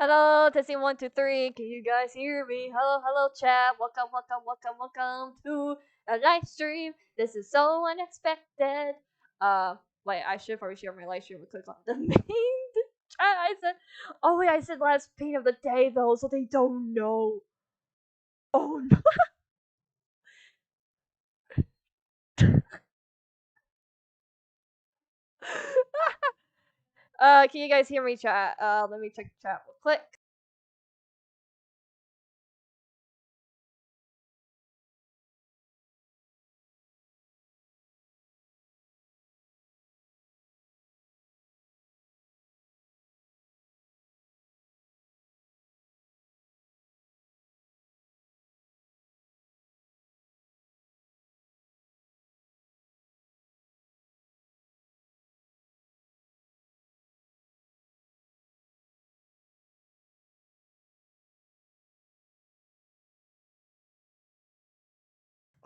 Hello, testing 1, 2, 3. Can you guys hear me? Hello, hello, chat. Welcome to a live stream. This is so unexpected. Wait, I should probably share my live stream and click on the main chat. I said last paint of the day though, so they don't know. Oh no. Can you guys hear me, chat? Let me check the chat real quick.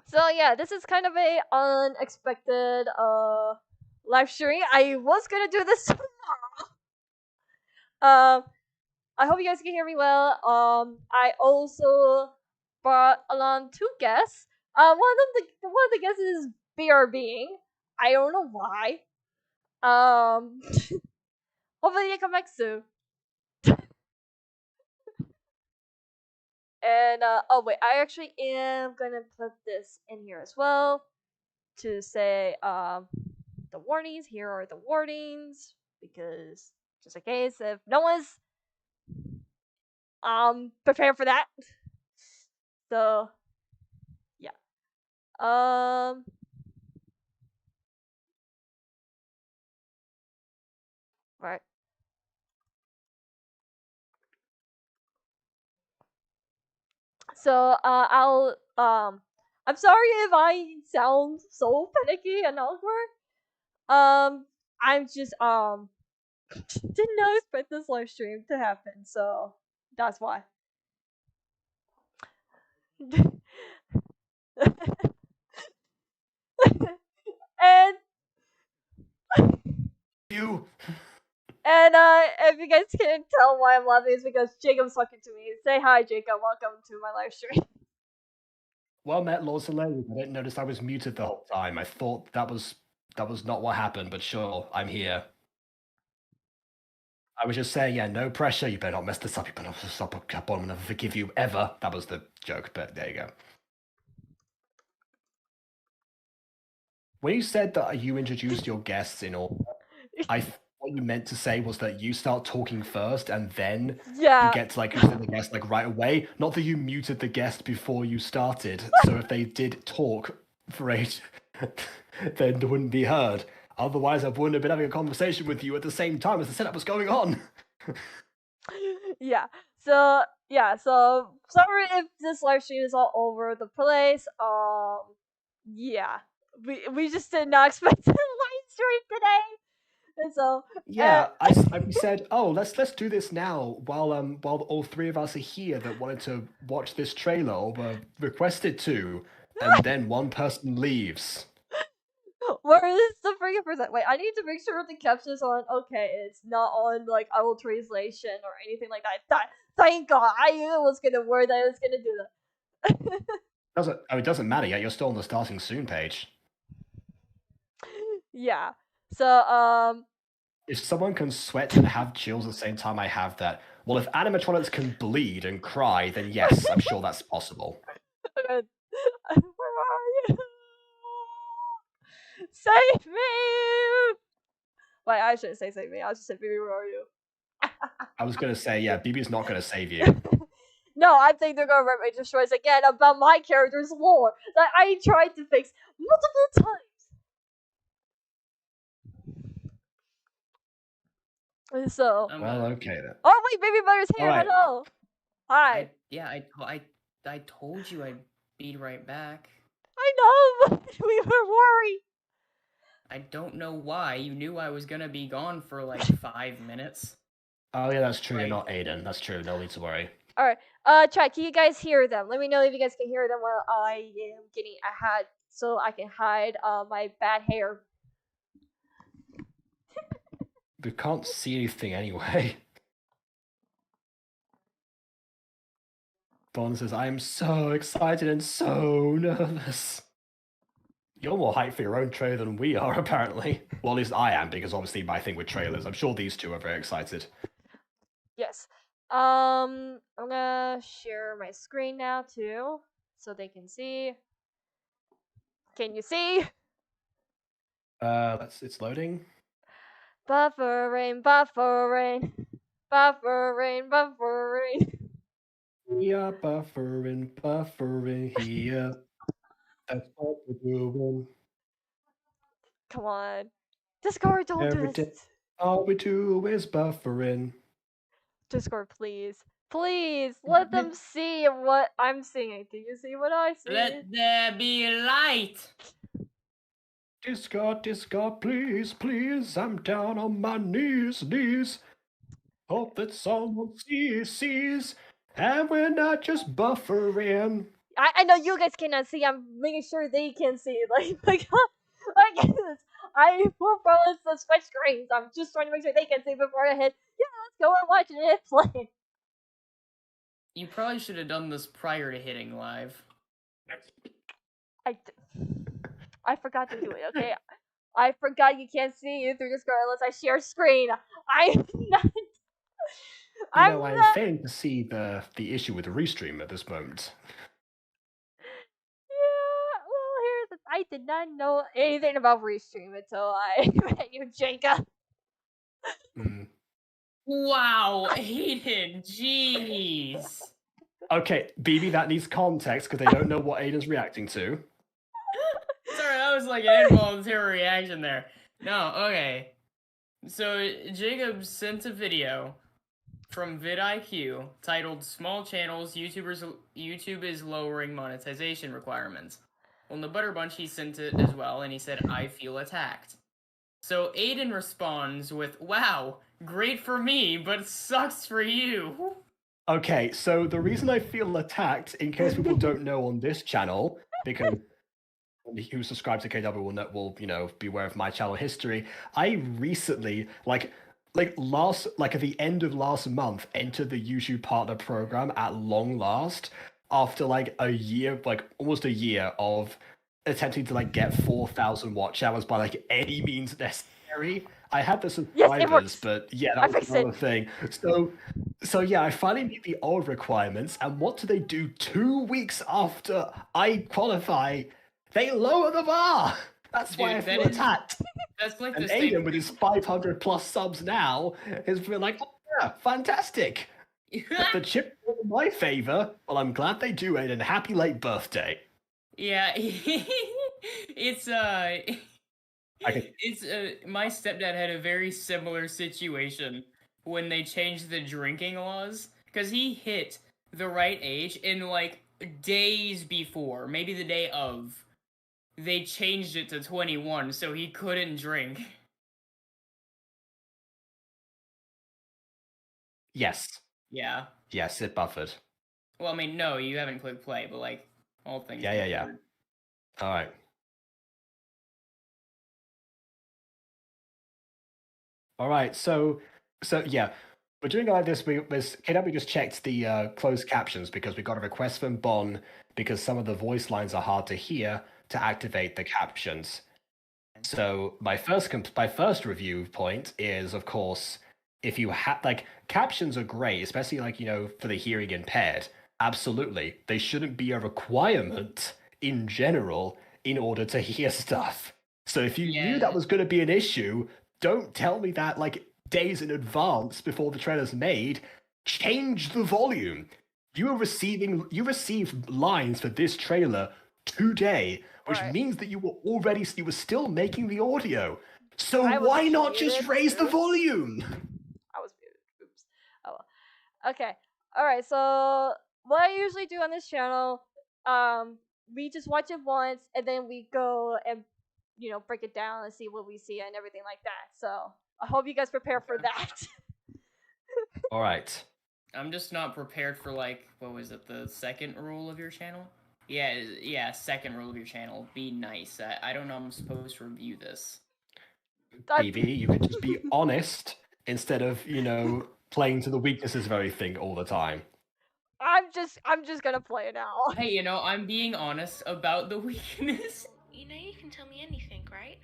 So yeah, this is kind of a unexpected live stream. I was gonna do this tomorrow. I hope you guys can hear me well. I also brought along two guests. One of the guests is BRBing. I don't know why. Hopefully they come back soon. And oh wait, I actually am gonna put this in here as well to say the warnings. Here are the warnings because just in case if no one's prepared for that. So yeah. Right. So I'm sorry if I sound so panicky and awkward. I'm just did not expect this live stream to happen, so that's why. and You. and if you guys can't tell why I'm laughing, it's because Jacob's talking to me. Say hi, Jacob. Welcome to my live stream. Well met, Lord Soleil. I didn't notice I was muted the whole time. I thought that was not what happened, but sure, I'm here. I was just saying, yeah, no pressure. You better not mess this up. You better not stop up. I'm gonna forgive you ever. That was the joke, but there you go. When you said that you introduced your guests in order, what you meant to say was that you start talking first and then Yeah. you get to like introduce the guest like right away. Not that you muted the guest before you started. So if they did talk for then it wouldn't be heard. Otherwise, I wouldn't have been having a conversation with you at the same time as the setup was going on. Yeah. So sorry if this live stream is all over the place. Yeah. We just did not expect a live stream today. And so Yeah, we said, oh, let's do this now while all three of us are here that wanted to watch this trailer or were requested to, and then one person leaves. where is the freaking percent? Wait, I need to make sure the caption's on. Okay, it's not on like auto translation or anything like that. Thank God. I was gonna worry that I was gonna do that. It doesn't matter yet. You're still on the starting soon page. Yeah. So If someone can sweat and have chills at the same time I have that, well, if animatronics can bleed and cry, then yes, I'm sure that's possible. Where are you? Save me! Wait, I shouldn't say save me. I should say, baby, where are you? I was gonna say, yeah, BB's not gonna save you. No, I think they're gonna write my choice again about my character's lore that I tried to fix multiple times. So. Well, okay then. Oh wait, baby butter's here. All right. Hello. Hi. I told you I'd be right back. I know, but we were worried. I don't know why. You knew I was gonna be gone for like 5 minutes. Oh yeah, that's true. Right. You're not Aiden. That's true. No need to worry. All right. Chat. Can you guys hear them? Let me know if you guys can hear them while I am getting a hat so I can hide my bad hair. We can't see anything anyway. Bon says, I am so excited and so nervous. You're more hyped for your own trailer than we are, apparently. Well, at least I am, because obviously my thing with trailers. I'm sure these two are very excited. Yes. I'm gonna share my screen now too, so they can see. Can you see? It's loading. Buffering, buffering, buffering, buffering. We are buffering here. That's what we're doing. Come on. Discord, don't do Every day, this. all we do is buffering. Discord, please. Please, let them see what I'm seeing. Do you see what I see? Let there be light. Discord, please, please. I'm down on my knees. Hope that someone sees. And we're not just buffering. I know you guys cannot see. I'm making sure they can see. Like I will probably switch screens. I'm just trying to make sure they can see before I hit. Yeah, let's go and watch it play. You probably should have done this prior to hitting live. I forgot to do it. Okay, I forgot you can't see you through Discord unless I share screen. I'm not. I'm failing to see the issue with the restream at this moment. Yeah, well, I did not know anything about restream until I met you, Jacob. Wow, Aiden, jeez. Okay, BB, that needs context because they don't know what Aiden's reacting to. Sorry, that was like an involuntary reaction there. No, okay. So Jacob sent a video from vidIQ titled "Small Channels YouTube is Lowering Monetization Requirements." Well, in the Butter Bunch, he sent it as well, and he said, "I feel attacked." So Aiden responds with, "Wow, great for me, but sucks for you." Okay, so the reason I feel attacked, in case people don't know on this channel, because who subscribes to KW will be aware of my channel history. I recently, like at the end of last month, entered the YouTube Partner Program at long last, after like a year, like almost a year of attempting to like get 4,000 watch hours by like any means necessary. I had the subscribers, but yeah, that was another thing. So yeah, I finally meet the old requirements, and what do they do 2 weeks after I qualify? They lower the bar. That's why I feel attacked. That's like and the same Aiden, with his 500 plus subs now, is feeling like, oh, yeah, fantastic. The chip in my favor. Well, I'm glad they do, Aiden. Happy late birthday. Yeah, it's my stepdad had a very similar situation when they changed the drinking laws, because he hit the right age in like days before, maybe the day of. They changed it to 21, so he couldn't drink. Yes. Yeah. Yes, it buffered. Well, I mean, no, you haven't clicked play, but like, all things. Yeah. All right. All right. So yeah, we're doing it like this. KW just checked the closed captions because we got a request from Bon because some of the voice lines are hard to hear to activate the captions. So my first review point is, of course, if you have like captions are great, especially like for the hearing impaired. Absolutely, they shouldn't be a requirement in general in order to hear stuff. So if you knew that was going to be an issue, don't tell me that like days in advance before the trailer's made. Change the volume. You received lines for this trailer today, which means that you were still making the audio. So why not just raise the volume? I was muted. Oops. Oh well. Okay. Alright, so what I usually do on this channel, we just watch it once and then we go and break it down and see what we see and everything like that. So I hope you guys prepare for that. All right. I'm just not prepared for like, what was it, the second rule of your channel? Yeah, second rule of your channel. Be nice. I don't know I'm supposed to review this. BB, you could just be honest instead of, playing to the weaknesses of everything all the time. I'm just gonna play it now. Hey, you know, I'm being honest about the weakness. You know you can tell me anything, right?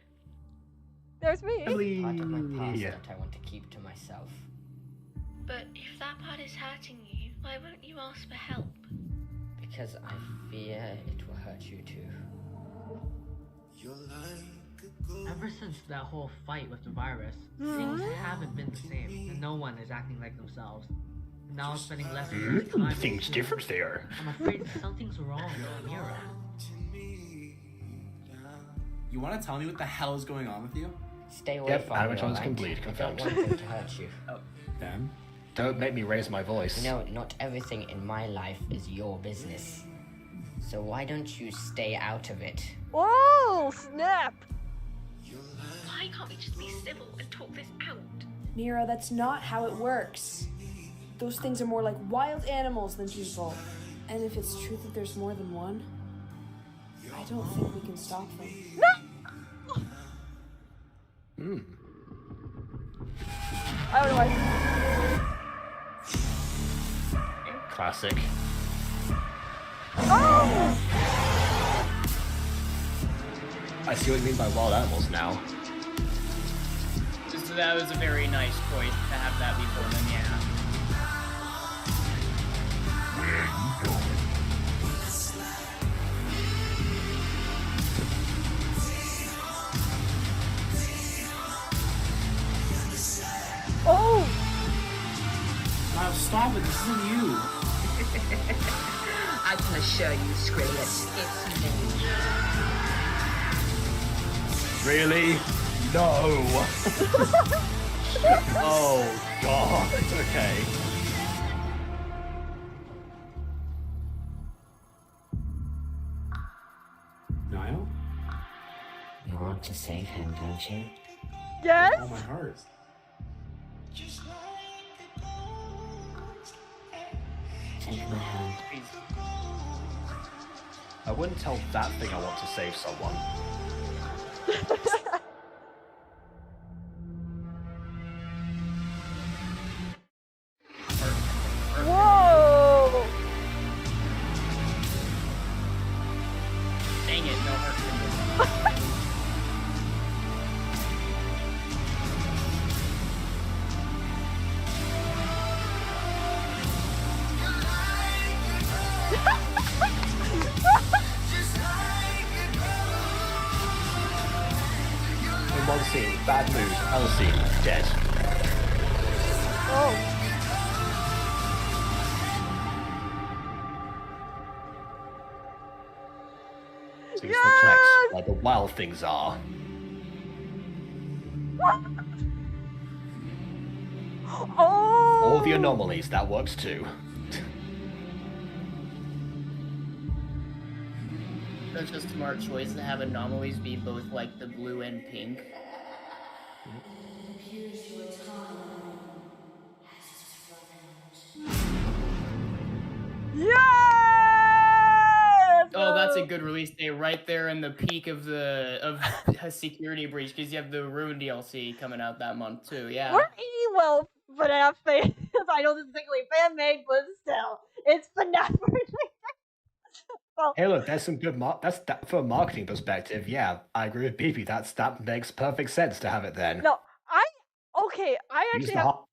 There's me. Part of my past Yeah. that I want to keep to myself. But if that part is hurting you, why won't you ask for help? Because I fear it will hurt you too. Ever since that whole fight with the virus, things haven't been the same, and no one is acting like themselves. And now I'm spending less and less time. Things with different there. I'm afraid something's wrong with Mira. You want to tell me what the hell is going on with you? Stay away Yep, from me, animatronics alright? can bleed, I confirmed. don't want them to hurt you. Ben? Don't make me raise my voice. You know, not everything in my life is your business. So why don't you stay out of it? Whoa, snap! Why can't we just be civil and talk this out? Mira, that's not how it works. Those things are more like wild animals than people. And if it's true that there's more than one, I don't think we can stop them. I don't know why. Classic. Oh! I see what you mean by wild animals now. So that was a very nice choice to have that before them, yeah. Oh! Wow, stop it. This isn't you. I can assure you, Skrillex, it's me. Really? No! Oh, God. Okay. Niall? You want to save him, don't you? Yes? Oh, my heart. Take my hand. I wouldn't tell that thing I want to save someone. Whoa! Dang it, no hurt. In one scene, bad mood. Other scene, dead. Oh. Seems perplexed where the wild things are. Oh! All the anomalies, that works too. That's a smart choice to have anomalies be both like the blue and pink. Yes! Oh, that's a good release day right there in the peak of a security breach because you have the Rune DLC coming out that month too. Yeah. We're well FNAF fans. I know this is technically fan made, but still, it's FNAF. Well, Hey, look, there's some good that's that from a marketing perspective. Yeah, I agree with BP. That makes perfect sense to have it then. no, I Use actually the have hot-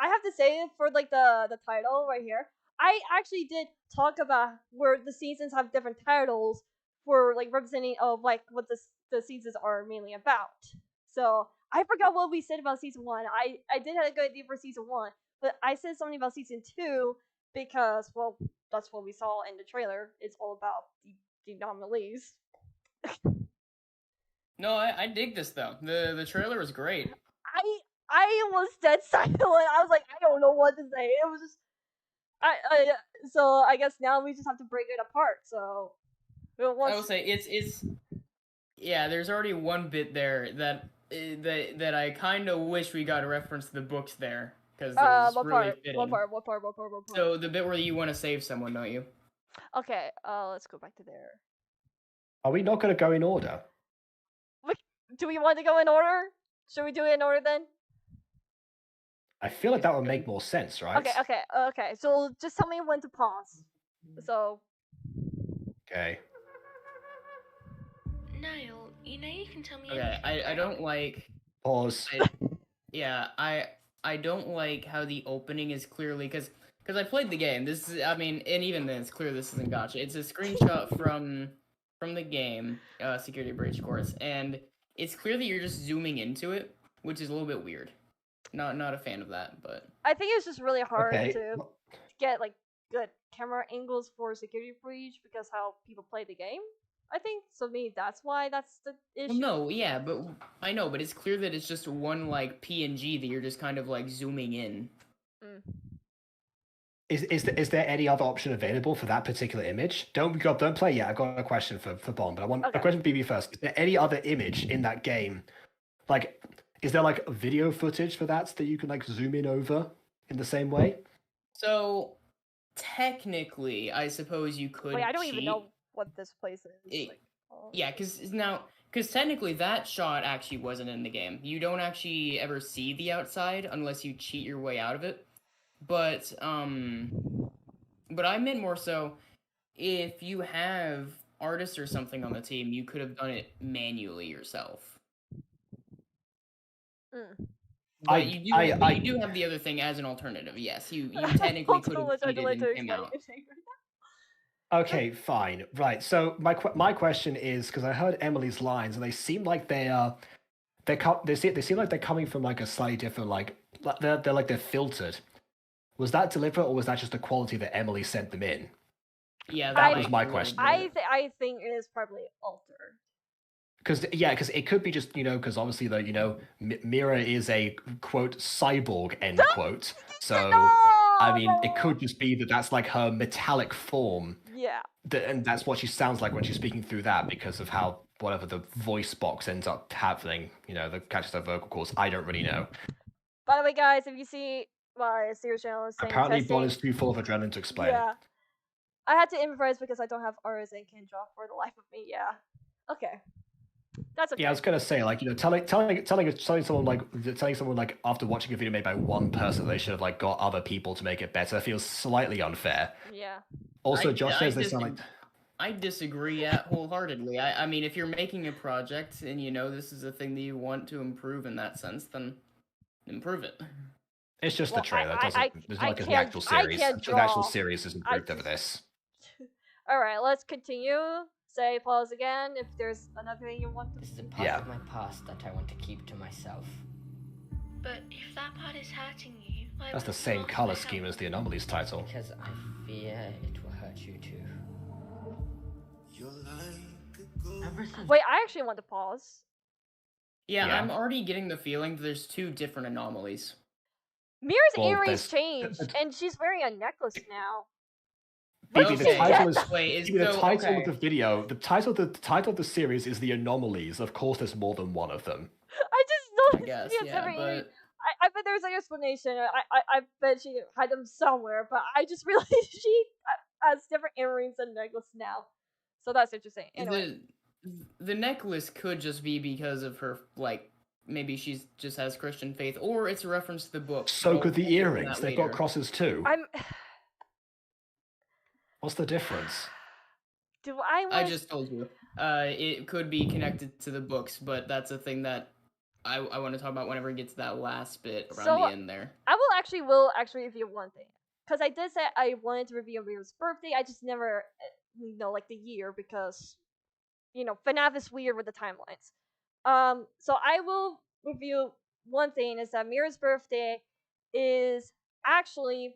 I have to say for like the title right here. I actually did talk about where the seasons have different titles for like representing of like what the seasons are mainly about. So I forgot what we said about season 1. I did have a good idea for season 1, but I said something about season 2 because well that's what we saw in the trailer. It's all about the anomalies. No, I dig this though. The trailer was great. I was dead silent. I was like, I don't know what to say. It was just, so I guess now we just have to break it apart. So, I will say it's yeah. There's already one bit there that I kind of wish we got a reference to the books there because it was what really part? fitting. What part? So the bit where you want to save someone, don't you? Okay, let's go back to there. Are we not going to go in order? Do we want to go in order? Should we do it in order then? I feel like that would make more sense, right? Okay. So just tell me when to pause. So Okay. Niall, you know you can tell me Okay, anything. I don't like. Pause. Yeah, I don't like how the opening is clearly because I played the game. This is, I mean, and even then it's clear this isn't gotcha. It's a screenshot from the game, Security Breach Course, and it's clear that you're just zooming into it, which is a little bit weird. Not a fan of that, but I think it's just really hard Okay. to get like good camera angles for Security Breach because how people play the game. I think so. Me, that's why that's the issue. well, no, yeah, but I know, but it's clear that it's just one like PNG that you're just kind of like zooming in. Mm. Is there any other option available for that particular image? Don't play yet. I've got a question for Bond, but I want a question for BB first. Is there any other image in that game? Like, is there like video footage for that you can like zoom in over in the same way? So technically, I suppose you could. Wait, I don't cheat. even know what this place is. Yeah, because technically that shot actually wasn't in the game. You don't actually ever see the outside unless you cheat your way out of it. But I meant more so if you have artists or something on the team, you could have done it manually yourself. But you do have the other thing as an alternative. Yes, you technically could have cheated and came out. Okay, fine. Right. So my question is because I heard Emily's lines and they seem like they seem like they're coming from like a slightly different like they're filtered. Was that deliberate or was that just the quality that Emily sent them in? Yeah, that was my question. I think it is probably altered. Because it could be just because obviously Mira is a quote cyborg end quote. So I mean, it could just be that that's like her metallic form. Yeah. And that's what she sounds like when she's speaking through that because of how whatever the voice box ends up having, that catches her vocal cords. I don't really know. By the way, guys, if you see my Series channel is saying apparently testing, Bon is too full of adrenaline to explain. Yeah. I had to improvise because I don't have R's and can't draw for the life of me. Yeah. Okay. That's okay. Yeah, I was gonna say, like, telling someone like after watching a video made by one person they should have like got other people to make it better feels slightly unfair. Yeah. Also, Josh says they sound like. I disagree wholeheartedly. I mean, if you're making a project and this is a thing that you want to improve in that sense, then improve it. It's just the trailer. It doesn't. It's not like the actual series. The actual series isn't improved over this. All right, let's continue. Say pause again if there's another thing you want to. This is a part of my past that I want to keep to myself. But if that part is hurting you, why That's the won't you same ask color for scheme help? as the Anomalies title. Because I fear it will hurt you too. Wait, I actually want to pause. Yeah, I'm already getting the feeling that there's two different anomalies. Mira's earrings changed, and she's wearing a necklace now. Maybe the title is the title of the video. The title of the series is the Anomalies. Of course, there's more than one of them. I just noticed. I guess, she has yeah, different but- earrings. I bet there's an explanation. I bet she had them somewhere, but I just realized she has different earrings and necklace now. So that's interesting. Anyway. The necklace could just be because of her, like, maybe she's just has Christian faith, or it's a reference to the book. So could the earrings. They've got crosses too. What's the difference? Do I want... I just told you. It could be connected to the books, but that's a thing that I want to talk about whenever we get to that last bit around the end there. I will actually review one thing. Because I did say I wanted to review Mira's birthday, I just never know like the year because FNAF is weird with the timelines. So I will review one thing is that Mira's birthday is actually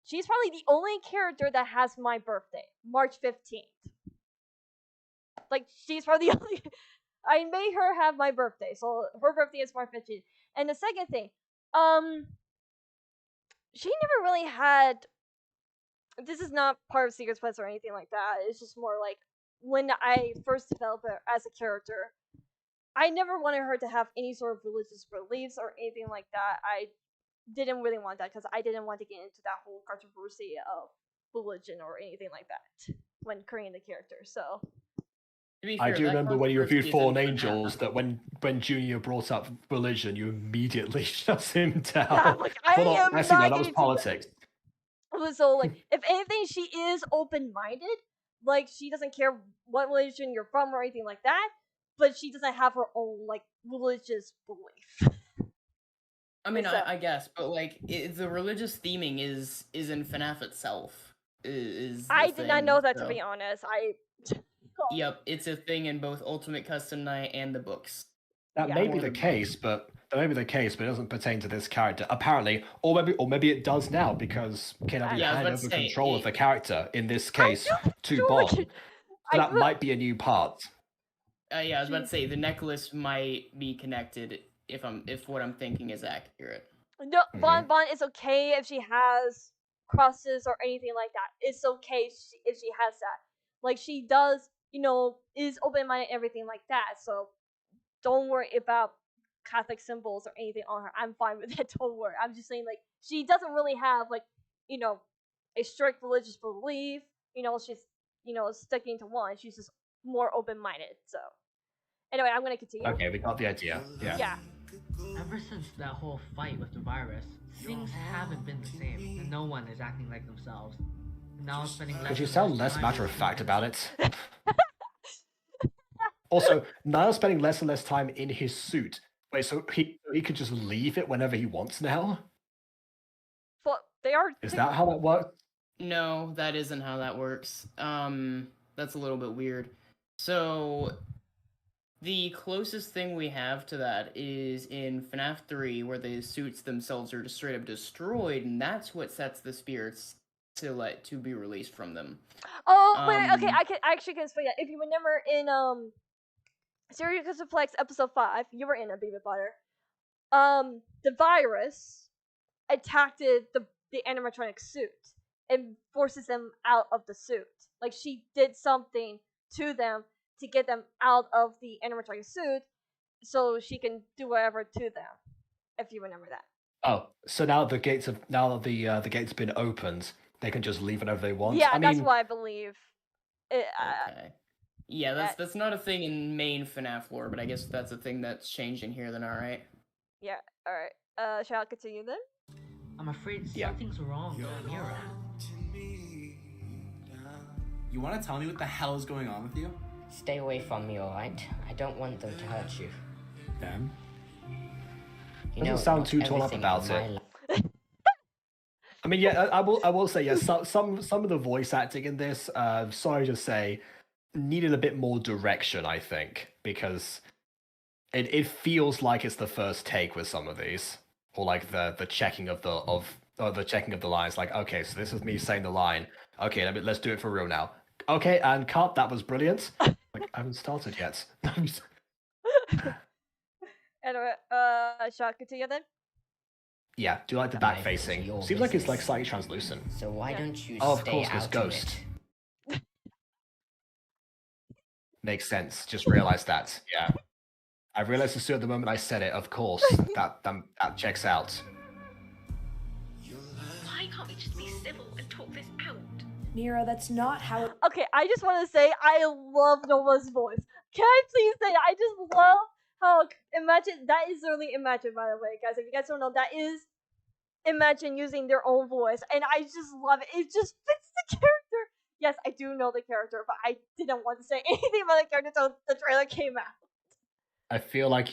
she's probably the only character that has my birthday, March 15th. Like she's probably the only I made her have my birthday, so her birthday is March 15th. And the second thing, she never really had. This is not part of Secret Quest or anything like that. It's just more like when I first developed her as a character, I never wanted her to have any sort of religious beliefs or anything like that. I didn't really want that because I didn't want to get into that whole controversy of religion or anything like that when creating the character. So To be I fair, do that remember when you controversy reviewed is Fallen in Angels FNAF. that when Junior brought up religion, you immediately shut him down. Yeah, like, I Well, am actually, no, not that was getting to that. politics. So like, if anything, she is open-minded. Like, she doesn't care what religion you're from or anything like that, but she doesn't have her own like religious belief. I mean, So- I guess, but like the religious theming is in FNAF itself. Is the I did not thing, know that, to so- be honest. Yep, it's a thing in both Ultimate Custom Night and the books. That Yeah. may be Or the the case, but it doesn't pertain to this character. Apparently, or maybe it does now because Kane had Yeah, I was hand about to over say, control of the character. In this I'm case, not to sure Bon. what So you- that I- might be a new part. Yeah, I was about to say the necklace might be connected if what I'm thinking is accurate. No, Mhm. Bon is okay if she has crosses or anything like that. It's okay if she has that. Like, she does, is open-minded and everything like that. So don't worry about Catholic symbols or anything on her. I'm fine with that. Don't worry. I'm just saying, like, she doesn't really have like, a strict religious belief. She's sticking to one. She's just more open-minded. So anyway, I'm gonna continue. Okay, we got the idea. Yeah. Ever since that whole fight with the virus, things haven't been the same, and no one is acting like themselves. Now I'm spending less Could you and sound less less time matter of with fact humans. about it? Also, Niall's spending less and less time in his suit. Wait, so he could just leave it whenever he wants now? But they are. Is that how that works? No, that isn't how that works. That's a little bit weird. So, the closest thing we have to that is in FNAF 3, where the suits themselves are just straight up destroyed, and that's what sets the spirits to be released from them. Oh wait, okay. Um, I actually can explain that. If you remember in Serious Complex episode 5, you were in a Baby Butter. The virus attacked the animatronic suit and forces them out of the suit. Like, she did something to them to get them out of the animatronic suit, so she can do whatever to them. If you remember that. Oh, so now the gates have been opened. They can just leave whenever they want. Yeah, I that's mean, what I believe. Okay. Yeah, that's not a thing in main FNAF lore, but I guess if that's a thing that's changing here, then alright. Yeah. All right. Shall I continue then? I'm afraid Yeah. something's wrong with Mira. You want to tell me what the hell is going on with you? Stay away from me, alright? I don't want them to hurt you. Them? You Doesn't know, sound not too torn up everything about in my it. life- I mean, yeah, I will say, yes. Some of the voice acting in this, sorry to say, needed a bit more direction. I think because it feels like it's the first take with some of these, or like the checking of the checking of the lines. Like, okay, so this is me saying the line. Okay, let's do it for real now. Okay, and cut. That was brilliant. Like, I haven't started yet. Anyway, shall I continue then? Yeah, do you like the Life back is facing? your Seems like it's like business. slightly translucent. So why Yeah. don't you Oh, of stay course, out there's of Ghost. it? Makes sense. Just realized that. Yeah. I realized as soon at the moment I said it, of course. that checks out. Why can't we just be civil and talk this out? Mira, that's not how it. Okay, I just want to say I love Nova's voice. Can I please say I just love how Imagine, that is literally Imagine, by the way, guys. If you guys don't know, that is Imagine using their own voice, and I just love it. It just fits the character. Yes, I do know the character, but I didn't want to say anything about the character until the trailer came out. I feel like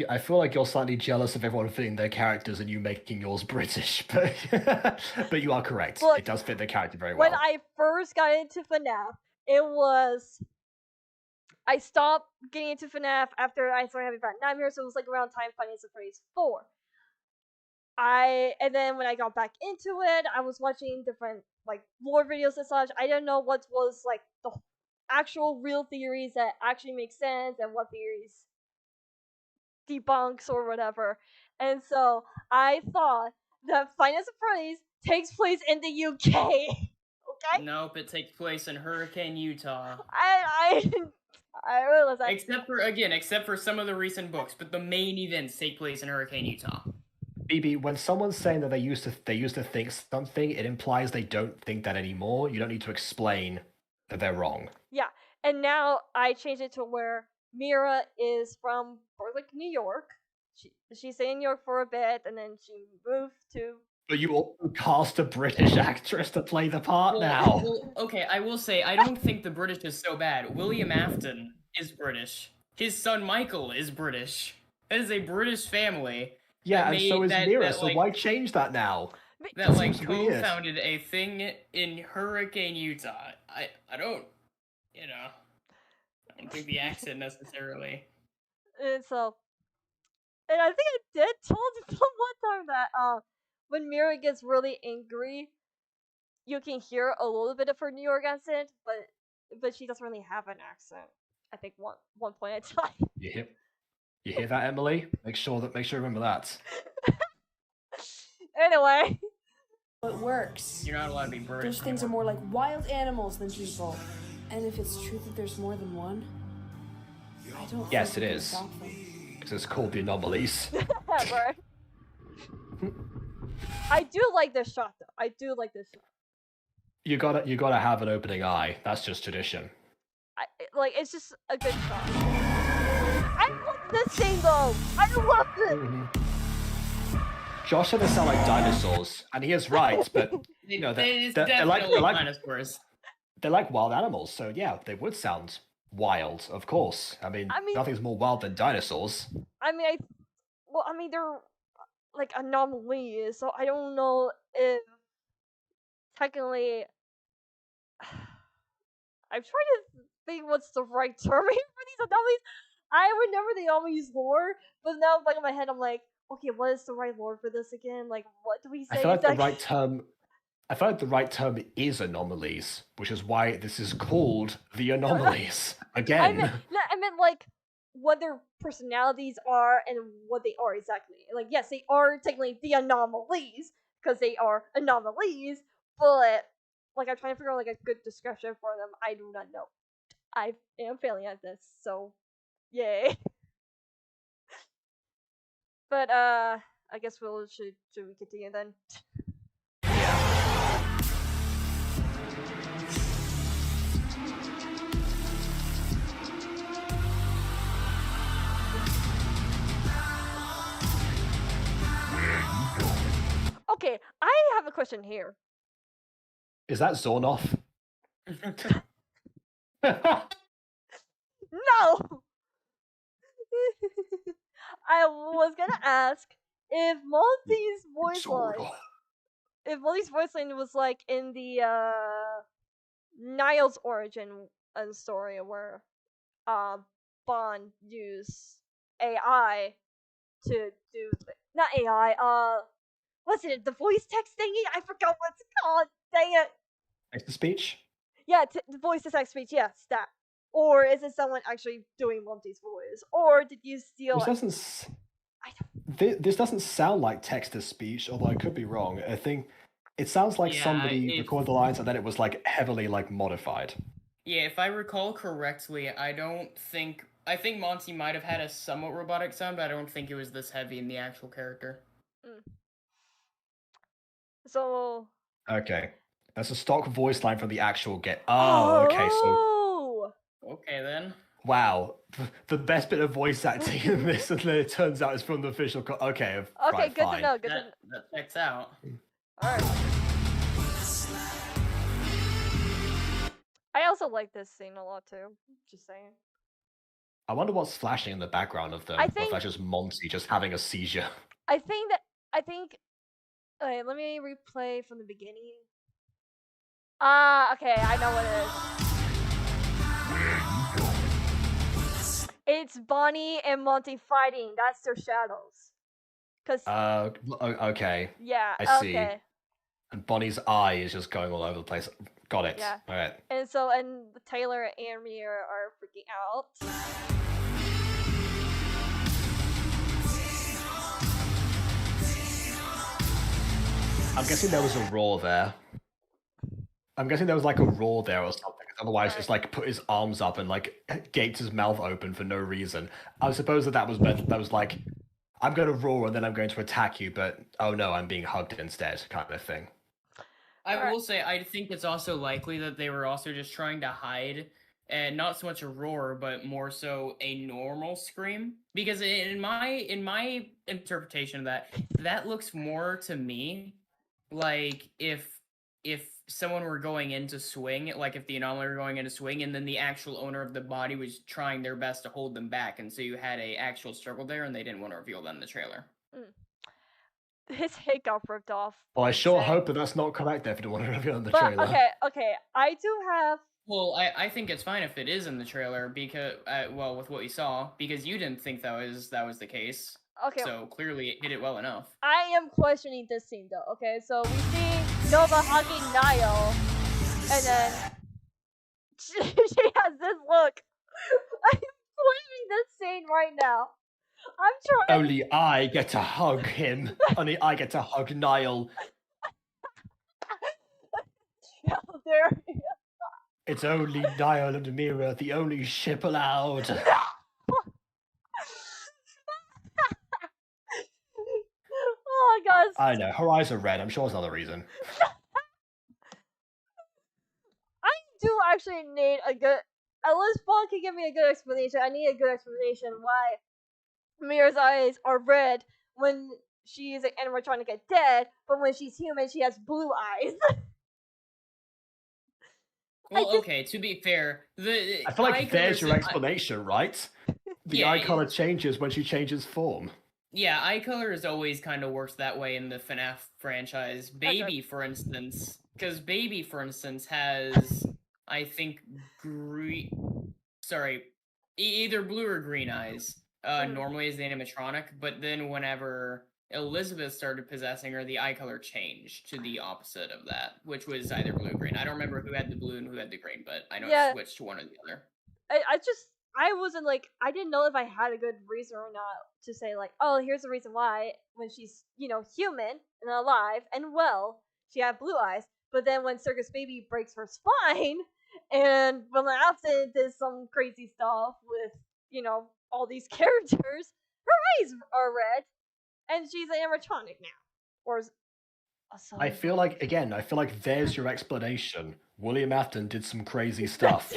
you're slightly jealous of everyone fitting their characters and you making yours British, but but you are correct. Look, it does fit the character very When well. I first got into FNAF, I stopped getting into FNAF after I started having Fat Nightmares, so it was like around time Final Fantasy 4. And then when I got back into it, I was watching different like lore videos and such. I didn't know what was like the actual real theories that actually make sense and what theories debunks or whatever. And so I thought that Finance of Praise takes place in the UK. Okay? Nope, it takes place in Hurricane, Utah. I realize that. Except for some of the recent books, but the main events take place in Hurricane, Utah. BB, when someone's saying that they used to think something, it implies they don't think that anymore. You don't need to explain that they're wrong. Yeah, And now I changed it to where Mira is from Berwick, New York. She's in New York for a bit, and then she moved to. But you also cast a British actress to play the part now. Well, okay, I will say, I don't think the British is so bad. William Afton is British. His son Michael is British. That is a British family. Yeah, that and so made is that- Mira, that, so like- why change that now? That That like seems weird. co-founded a thing in Hurricane, Utah. I don't, I don't think the accent necessarily. And so, and I think I did told you one time that when Mira gets really angry, you can hear a little bit of her New York accent, but she doesn't really have an accent. I think one point at a time. You hear that, Emily? Make sure you remember that. Anyway, It works. You're not allowed to be British. Those things are more like wild animals than people. And if it's true that there's more than one, I don't Yes, think it we can is. stop them. Because it's called the anomalies. right. I do like this shot though. I do like this shot. You gotta have an opening eye. That's just tradition. It's just a good shot. I love this scene though. I love it. Josh said they sound like dinosaurs, and he is right, but they're definitely like dinosaurs. they're like wild animals, so yeah, they would sound wild, of course. I mean nothing's more wild than dinosaurs. I mean, they're like anomalies, so I don't know if technically. I'm trying to think what's the right term here for these anomalies. I remember the anomalies lore, but now back in my head, I'm like, okay, what is the right lore for this again? Like, what do we say? I feel like the exactly? right term. I feel like the right term is anomalies, which is why this is called the anomalies again. I meant like what their personalities are and what they are exactly. Like, yes, they are technically the anomalies because they are anomalies, but like I'm trying to figure out like a good description for them. I do not know. I am failing at this, so yay. But I guess should we continue then? Okay, I have a question here. Is that Zornoff? No! I was gonna ask if Monty's voice line, was like in the Niall's origin and story where Bond used AI to do not AI, what's it, the voice text thingy? I forgot what's it called. Dang it. Text to speech? Yeah, the voice to text speech. Yes, that. Or is it someone actually doing Monty's voice? Or did you steal? This doesn't sound like text to speech, although I could be wrong. I think it sounds like somebody recorded the lines and then it was like heavily like modified. Yeah, if I recall correctly, I think Monty might have had a somewhat robotic sound, but I don't think it was this heavy in the actual character. So. Okay. That's a stock voice line from the actual get. Oh, okay, so. Okay then. Wow. The best bit of voice acting in this, and then it turns out it's from the official. Okay. Okay, good fine. to know. That checks out. Alright. I also like this scene a lot too. Just saying. I wonder what's flashing in the background of them. I think- Or if that's just Monty just having a seizure. I think. Okay, let me replay from the beginning. Okay, I know what it is. It's Bonnie and Monty fighting. That's their shadows. Okay. Yeah. I see. Okay. And Bonnie's eye is just going all over the place. Got it. Yeah. All right. And Taylor and Mia are freaking out. I'm guessing there was a roar there. I'm guessing there was like a roar there or something. Otherwise, just like put his arms up and like gaped his mouth open for no reason. I suppose that was meant. That was like, I'm going to roar and then I'm going to attack you, but oh no, I'm being hugged instead, kind of thing. I will say, I think it's also likely that they were also just trying to hide and not so much a roar, but more so a normal scream. Because in my interpretation of that, that looks more to me like if someone were going in to swing, like if the anomaly were going in to swing, and then the actual owner of the body was trying their best to hold them back, and so you had a actual struggle there, and they didn't want to reveal that in the trailer. His head got ripped off. Well, I sure Insane. hope that that's not correct if you don't want to reveal in the But trailer. okay, I do have. Well, I think it's fine if it is in the trailer because well, with what you saw, because you didn't think that was the case. Okay, So clearly it hit it well enough. I am questioning this scene though. Okay, so we see Nova hugging Niall, and then she has this look. I'm questioning this scene right now. I'm trying. Only I get to hug him. Only I get to hug Niall. There. It's only Niall and Mira, the only ship allowed. Oh my gosh. I know, her eyes are red. I'm sure it's another reason. I do actually need a good. Unless Paul can give me a good explanation, I need a good explanation why Mira's eyes are red when she's an animatronic at dead, but when she's human, she has blue eyes. Well, okay, to be fair, I feel like there's your explanation, right? The Yeah, eye color changes when she changes form. Yeah, eye color has always kind of worked that way in the FNAF franchise. Baby, for instance, because Baby, for instance, has, I think, either blue or green eyes. Normally as the animatronic, but then whenever Elizabeth started possessing her, the eye color changed to the opposite of that, which was either blue or green. I don't remember who had the blue and who had the green, but I know it switched to one or the other. I wasn't like, I didn't know if I had a good reason or not to say like, oh, here's the reason why when she's, human and alive and well, she had blue eyes. But then when Circus Baby breaks her spine and when Afton did some crazy stuff with, all these characters, her eyes are red and she's an animatronic now. Or I feel like there's your explanation. William Afton did some crazy stuff.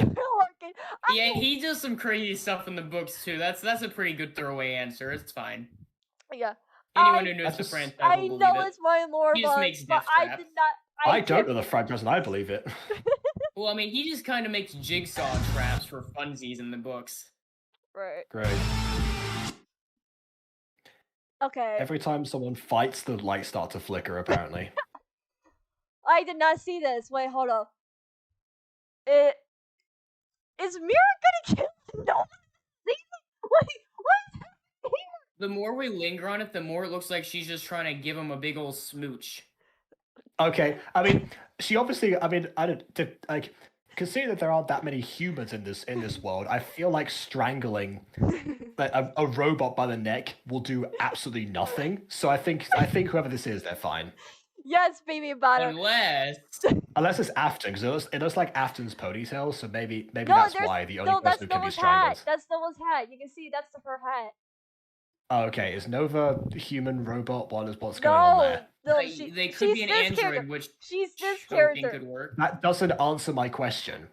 Yeah, he does some crazy stuff in the books too. That's a pretty good throwaway answer. It's fine. Yeah. Anyone who knows the franchise will believe it. I know it's my lore, He just makes but death I traps. did not. I don't know the franchise, and I believe it. Well, I mean, he just kind of makes jigsaw traps for funsies in the books. Right. Great. Okay. Every time someone fights, the lights start to flicker, apparently. I did not see this. Wait, hold up. Is Mira gonna kill no? Wait, what? The more we linger on it, the more it looks like she's just trying to give him a big old smooch. Okay, I mean, she obviously. I mean, I don't like. Considering that there aren't that many humans in this world, I feel like strangling a robot by the neck will do absolutely nothing. So I think whoever this is, they're fine. Yes, baby butter. Unless it's Afton, because it looks like Afton's ponytail. So maybe that's why the only person who can be strangled. That's Nova's hat. You can see that's her hat. Oh, okay, is Nova human robot? What's going on there? No, they could be an android, which she's this character. Could work. That doesn't answer my question.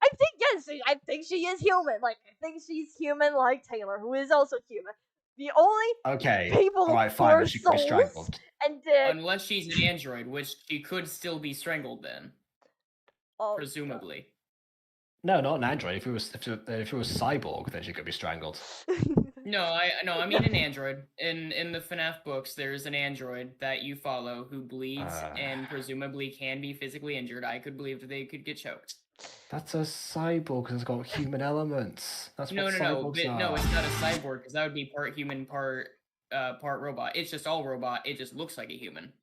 I think yes. I think she is human. Like I think she's human, like Taylor, who is also human. The only people all right, fine, she could be strangled. And unless she's an android, which she could still be strangled then, presumably. No, not an android. If it was cyborg, then she could be strangled. No, I mean an android. In the FNAF books, there's an android that you follow who bleeds and presumably can be physically injured. I could believe that they could get choked. That's a cyborg because it's got human elements. That's no, what cyborgs are. No, it's not a cyborg because that would be part human, part robot. It's just all robot. It just looks like a human.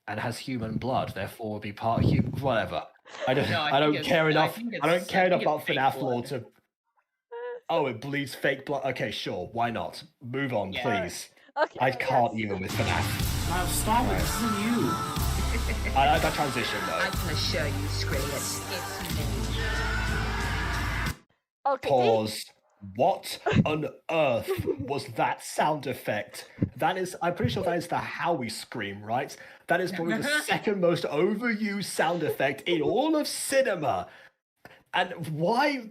And has human blood, therefore would be part human. Whatever. I don't think care enough. I don't care enough about FNAF lore to. Oh, it bleeds fake blood. Okay, sure. Why not? Move on, please. Okay. I can't even with FNAF. Now stop it. This isn't you. I like that transition though. I can assure you, Skrillex, it's me. Okay. Pause. What on earth was that sound effect? I'm pretty sure that is the Howie scream, right? That is probably the second most overused sound effect in all of cinema. And why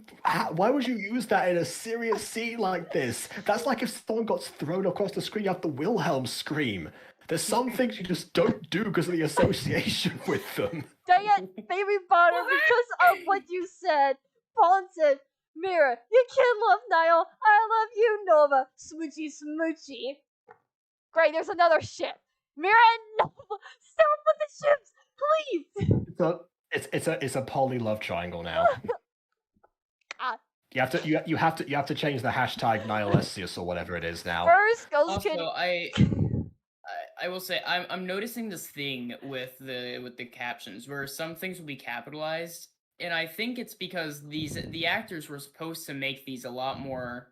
would you use that in a serious scene like this? That's like if someone got thrown across the screen, you have the Wilhelm scream. There's some things you just don't do because of the association with them. Dang it, baby butter, because of what you said. Pawn said, Mira, you can love Niall. I love you, Nova. Smoochy, smoochy. Great, there's another ship. Mira and Nova, stop with the ships, please. So it's a poly love triangle now. Ah. You have to change the hashtag Nihilestius or whatever it is now. First, Ghost Also, Kitty. I will say I'm noticing this thing with the captions where some things will be capitalized, and I think it's because the actors were supposed to make these a lot more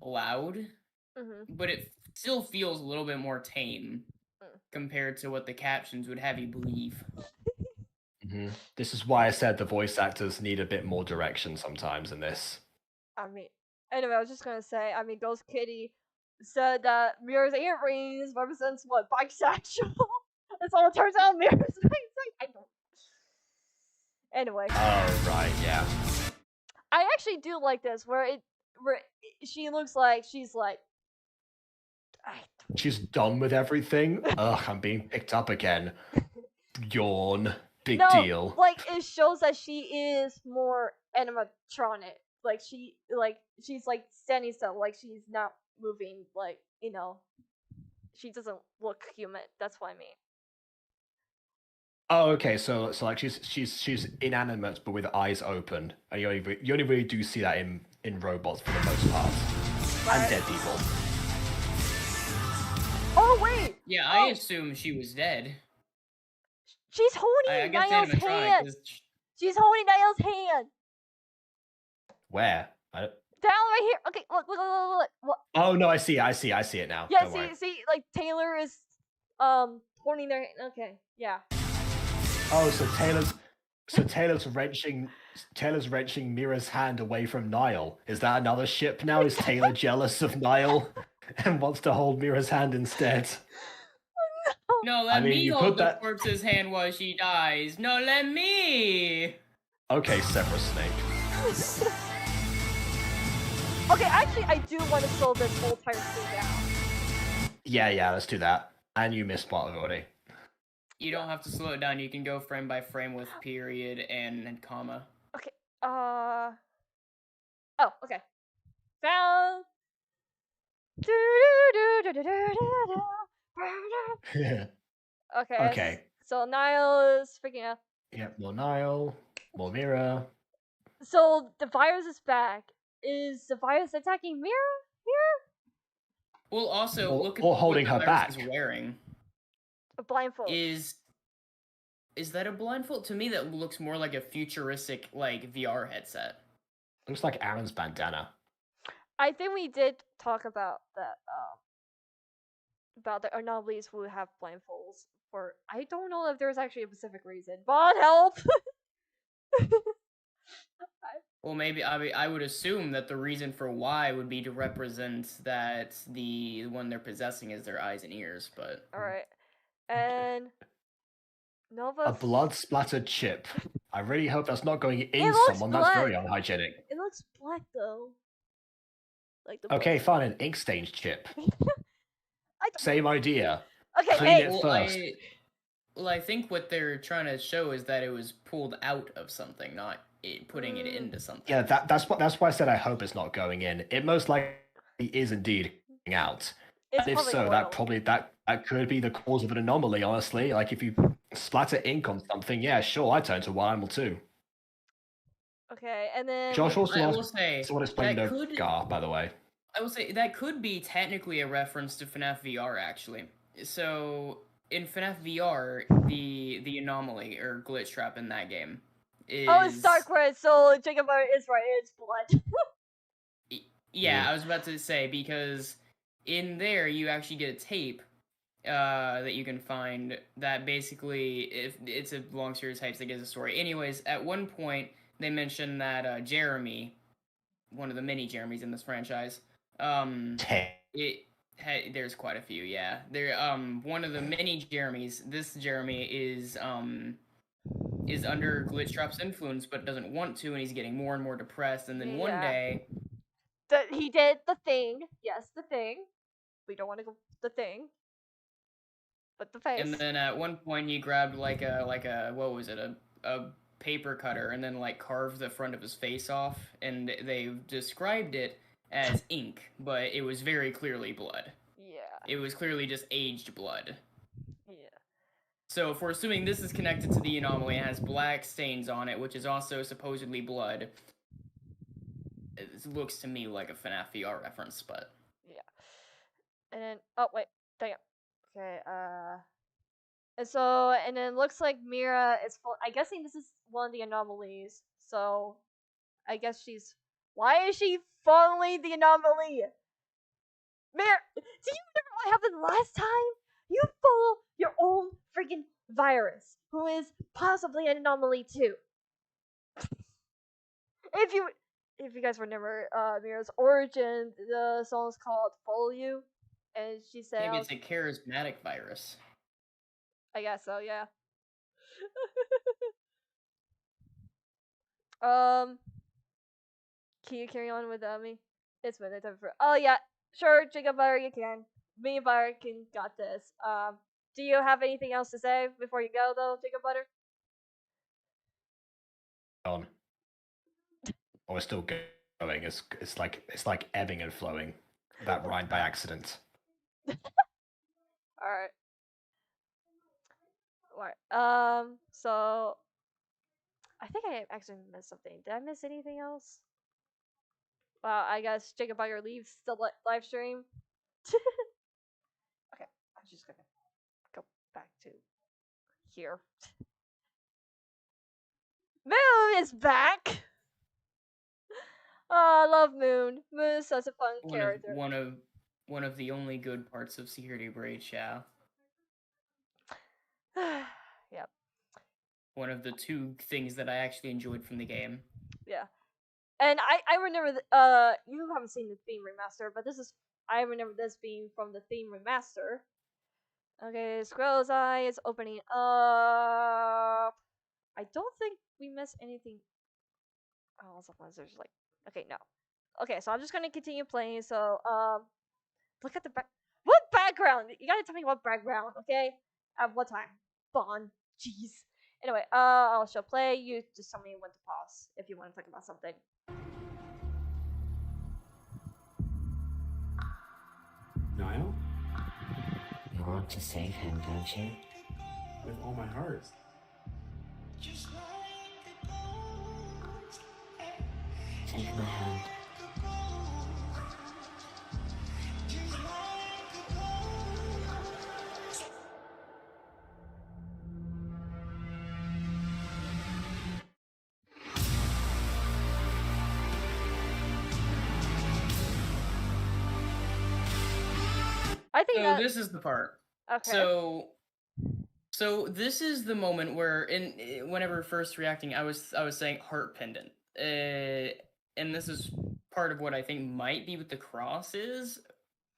loud, but it still feels a little bit more tame compared to what the captions would have you believe. This is why I said the voice actors need a bit more direction sometimes in this. I mean, anyway, I was just gonna say, Ghost Kitty said that Mira's earrings represents what, bisexual? And so it turns out Mira's bisexual. I don't. Anyway. Oh right, yeah. I actually do like this, where she looks like she's like. She's done with everything. Ugh, I'm being picked up again. Yawn. Big deal. Like it shows that she is more animatronic. Like she's like standing still, like she's not moving, like, she doesn't look human. That's what I mean. Oh, okay. So like she's inanimate but with eyes open, and you only really do see that in robots for the most part, and dead people. Oh wait. Yeah, I assume she was dead. She's holding Niall's hand. She's holding Niall's hand. Where? Down right here. Okay, look. Oh no, I see it now. Yeah, see, like Taylor is holding their hand. Okay, yeah. Oh, so Taylor's wrenching Mira's hand away from Niall. Is that another ship now? Is Taylor jealous of Niall and wants to hold Mira's hand instead? No, let me hold the corpse's hand while she dies. No, let me. Okay, Severus Snape. Okay, actually, I do want to slow this whole entire thing down. Yeah, let's do that. And you missed part of it already. You don't have to slow it down. You can go frame by frame with period and comma. Okay. Oh, okay. Found. Okay. So Niall is freaking out. Yep, more Niall, more Mira. So the virus is back. Is the virus attacking Mira here? Well, also look at or holding what her the back. virus is wearing. A blindfold. Is that a blindfold? To me, that looks more like a futuristic VR headset. Looks like Aaron's bandana. I think we did talk about that. About the anomalies who have blindfolds. For I don't know if there's actually a specific reason. Bond help. Well, maybe I would assume that the reason for why would be to represent that the one they're possessing is their eyes and ears. But all right, and Nova. A blood splattered chip. I really hope that's not going in someone. Black. That's very unhygienic. It looks black though. Like the. Okay, fine. An ink stained chip. Same idea. Okay, clean it first. I think what they're trying to show is that it was pulled out of something, not putting it into something. Yeah, that's why I said I hope it's not going in. It most likely is indeed going out. And if so, that could be the cause of an anomaly. Honestly, like if you splatter ink on something, yeah, sure, I turn to one animal too. Okay, and then Josh also I will say someone explained Gar, by the way. I will say that could be technically a reference to FNAF VR, actually. So in FNAF VR, the anomaly or glitch trap in that game is. Oh, it's dark red. So Jacob is right. It's blood. Yeah, I was about to say because in there you actually get a tape that you can find that basically, if it's a long series of types that gives a story. Anyways, at one point they mentioned that Jeremy, one of the many Jeremys in this franchise, there's quite a few, yeah. There, one of the many Jeremys. This Jeremy is is under Glitchtrap's influence but doesn't want to, and he's getting more and more depressed. And then one Yeah. day, He did the thing. Yes, the thing. We don't want to go the thing. But the face. and then at one point he grabbed like a what was it, a paper cutter, and then like carved the front of his face off, and they described it as ink, but it was very clearly blood. Yeah. It was clearly just aged blood. Yeah. So if we're assuming this is connected to the anomaly, it has black stains on it, which is also supposedly blood. It looks to me like a FNAF VR reference, but Yeah. And then, oh wait, dang it. Okay, and so, and then looks like Mira is full. I'm guessing this is one of the anomalies. So, I guess she's. Why is she following the anomaly? Mira, do you remember what happened last time? You follow your own freaking virus, who is possibly an anomaly too. If you guys remember Mira's origin, the song's called "Follow You," and she said, maybe it's a charismatic virus. I guess so, yeah. Can you carry on without me? It's midnight time for. Oh yeah, sure, Jacob Butter, you can. Me and Butter can got this. Do you have anything else to say before you go, though, Jacob Butter? On. Oh, it's still going. It's like ebbing and flowing. That rhymed by accident. All right. So I think I actually missed something. Did I miss anything else? Well, I guess Jacob Butter leaves the live stream. Okay, I'm just gonna go back to here. Moon is back. Oh, I love Moon. Moon is such a fun character. One of the only good parts of Security Breach, yeah. Yep. One of the two things that I actually enjoyed from the game. Yeah. And I remember you haven't seen the theme remaster, but I remember this being from the theme remaster. Okay, Squirrel's Eye is opening up. I don't think we missed anything. Oh, sometimes there's like, okay, no. Okay, so I'm just gonna continue playing. So look at the what background? You gotta tell me what background, okay? At what time? Bond. Jeez. Anyway, I'll show play. You just tell me when to pause if you want to talk about something. Niall? You want to save him, don't you? With all my heart. Take my hand. I think that. This is the part. Okay. So this is the moment where, whenever first reacting, I was saying heart pendant, and this is part of what I think might be what the cross is.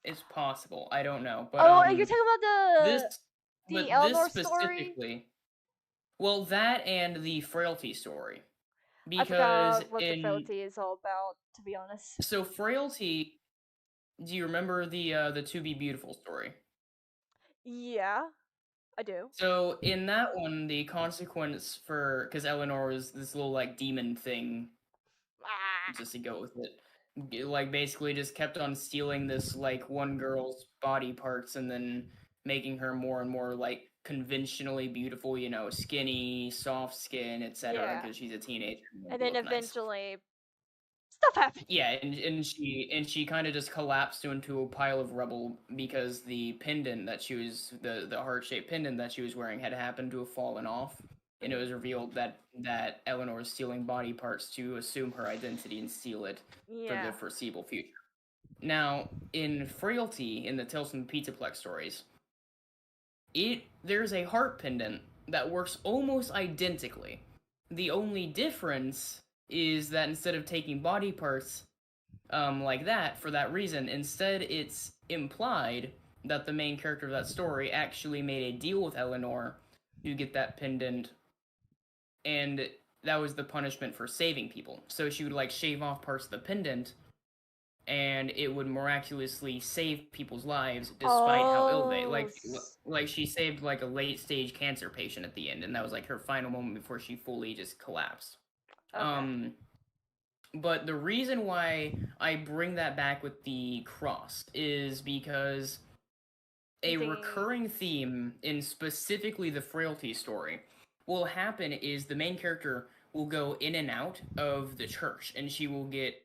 It's possible. I don't know. But you're talking about the Eleanor specifically. Story? Well, that and the frailty story. I forgot what the frailty is all about, to be honest. So frailty. Do you remember the To Be Beautiful story? Yeah, I do. So in that one, the consequence because Eleanor was this little like demon thing, just to go with it, like basically just kept on stealing this like one girl's body parts and then making her more and more like conventionally beautiful, skinny, soft skin, etc. Because she's a teenager. And then eventually, stuff happened. Yeah, and she kind of just collapsed into a pile of rubble because the pendant that she was the heart-shaped pendant that she was wearing had happened to have fallen off, and it was revealed that Eleanor is stealing body parts to assume her identity and steal it for the foreseeable future. Now, in Frailty, in the Tales from the Pizzaplex stories, there's a heart pendant that works almost identically. The only difference is that instead of taking body parts like that for that reason, instead it's implied that the main character of that story actually made a deal with Eleanor to get that pendant and that was the punishment for saving people. So she would like shave off parts of the pendant, and it would miraculously save people's lives despite how ill they like she saved like a late stage cancer patient at the end, and that was like her final moment before she fully just collapsed. Okay. But the reason why I bring that back with the cross is because a recurring theme in specifically the frailty story will happen is the main character will go in and out of the church, and she will get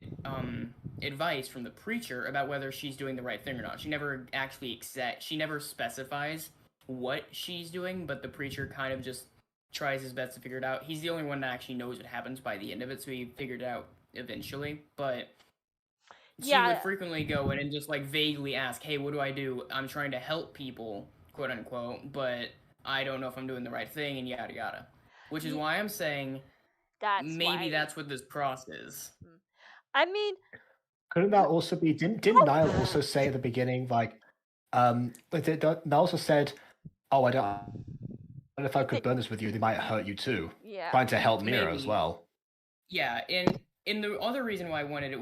advice from the preacher about whether she's doing the right thing or not. She never actually she never specifies what she's doing, but the preacher kind of just tries his best to figure it out. He's the only one that actually knows what happens by the end of it, so he figured it out eventually. But she would frequently go in and just like vaguely ask, "Hey, what do I do? I'm trying to help people, quote unquote, but I don't know if I'm doing the right thing," and yada yada. Which is why I'm saying maybe that's what this cross is. I mean, couldn't that also be? Didn't Niall also say at the beginning, like, Niall also said, "Oh, I don't know if I could burn this with you. They might hurt you too." Yeah. Trying to help Mira as well. Yeah, and the other reason why I wanted it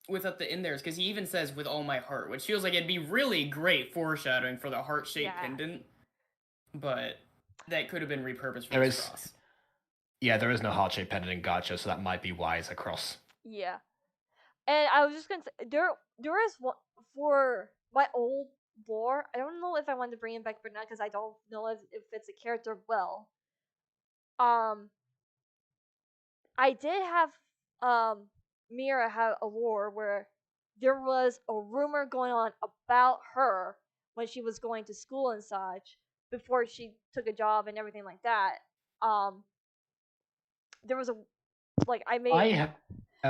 without the in there is because he even says "with all my heart," which feels like it'd be really great foreshadowing for the heart-shaped pendant. But that could have been repurposed for this cross. Yeah, there is no heart-shaped pendant in Gacha, so that might be why it's a cross. Yeah. And I was just gonna say, there is one for my old lore. I don't know if I want to bring it back or not because I don't know if it's a character well. I did have Mira have a lore where there was a rumor going on about her when she was going to school and such before she took a job and everything like that. There was a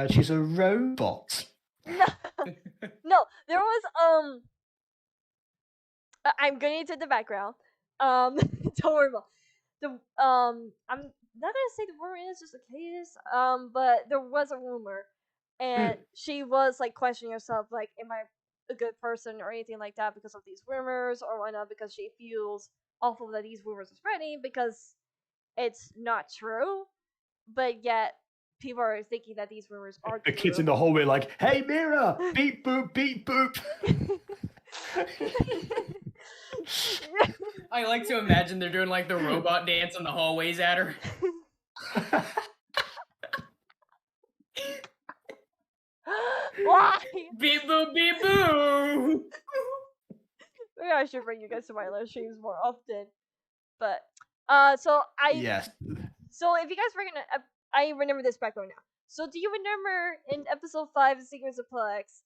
she's a robot. No, there was I'm going into the background. Don't worry about the I'm not gonna say the rumor is just a case. But there was a rumor, and she was like questioning herself, like, am I a good person or anything like that because of these rumors or whatnot? Because she feels awful that these rumors are spreading because it's not true, but yet people are thinking that these rumors are the true. kids in the hallway like, "Hey Mira, beep boop, beep boop." I like to imagine they're doing like the robot dance in the hallways at her. Why? Beep boop, beep boop. Maybe I should bring you guys to my live streams more often. But so yes. So if you guys were gonna, I remember this background now. So do you remember in episode 5 of Secrets of Plex,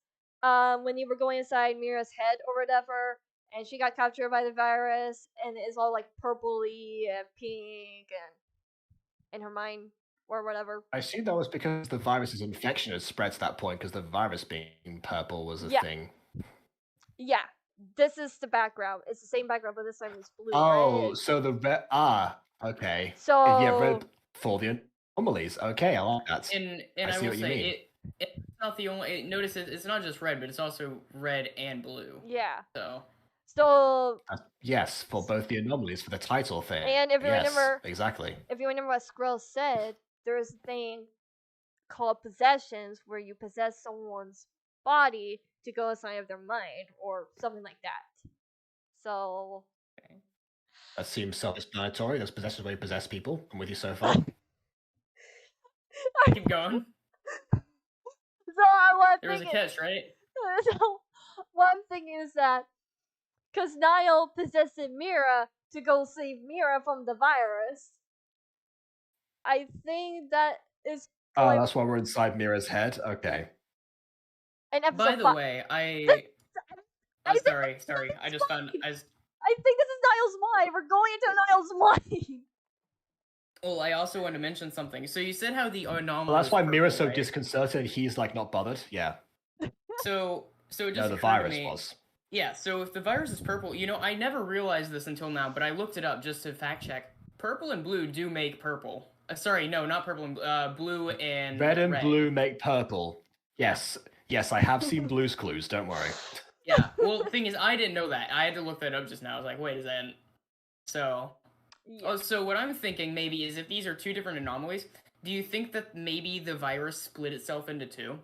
when you were going inside Mira's head or whatever, and she got captured by the virus, and it's all like purpley and pink, and in her mind or whatever. I assume that was because the virus's infection had spread to that point, because the virus being purple was a thing. Yeah, this is the background. It's the same background, but this time it's blue. Oh, right? so the okay. So yeah, red for the anomalies. Okay, I like that. And I will say it's not the only. Notice it's not just red, but it's also red and blue. Yeah. So yes, for both the anomalies, for the title thing. And if you remember, exactly. If you remember what Skrill said, there is a thing called possessions where you possess someone's body to go inside of their mind or something like that. So that seems self-explanatory. There's possessions where you possess people. I'm with you so far. Keep going. There was a catch, right? So one thing is that because Niall possessed Mira to go save Mira from the virus, I think that is. Oh, that's why we're inside Mira's head. Okay. By the way, sorry. I just found. I think this is Niall's mind. We're going into Niall's mind. Well, I also want to mention something. So you said how the anomaly. Well, that's why Mira's so right? disconcerted and he's like not bothered. Yeah. So it just no, the virus to me, was. Yeah, so if the virus is purple, I never realized this until now, but I looked it up just to fact check. Purple and blue do make purple. Sorry, no, not purple and blue and red and blue make purple. Yes, I have seen Blue's Clues. Don't worry. Yeah. Well, the thing is, I didn't know that. I had to look that up just now. I was like, wait, is that? So. Yeah. Oh, so what I'm thinking maybe is if these are two different anomalies, do you think that maybe the virus split itself into two?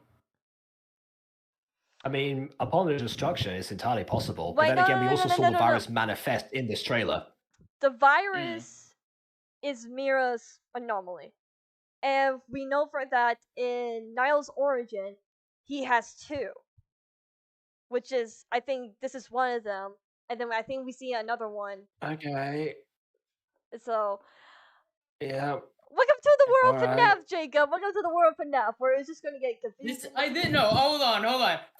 I mean, upon the destruction, it's entirely possible. But Wait, then no, again, no, we no, also no, saw no, the no, no. virus manifest in this trailer. The virus is Mira's anomaly. And we know for that in Niall's origin, he has two. Which is, I think this is one of them. And then I think we see another one. Okay. So, Yeah. welcome to the world of Alright. FNAF, Jacob. Welcome to the world of FNAF, where it's just gonna get confusing. This, I didn't know. Hold on.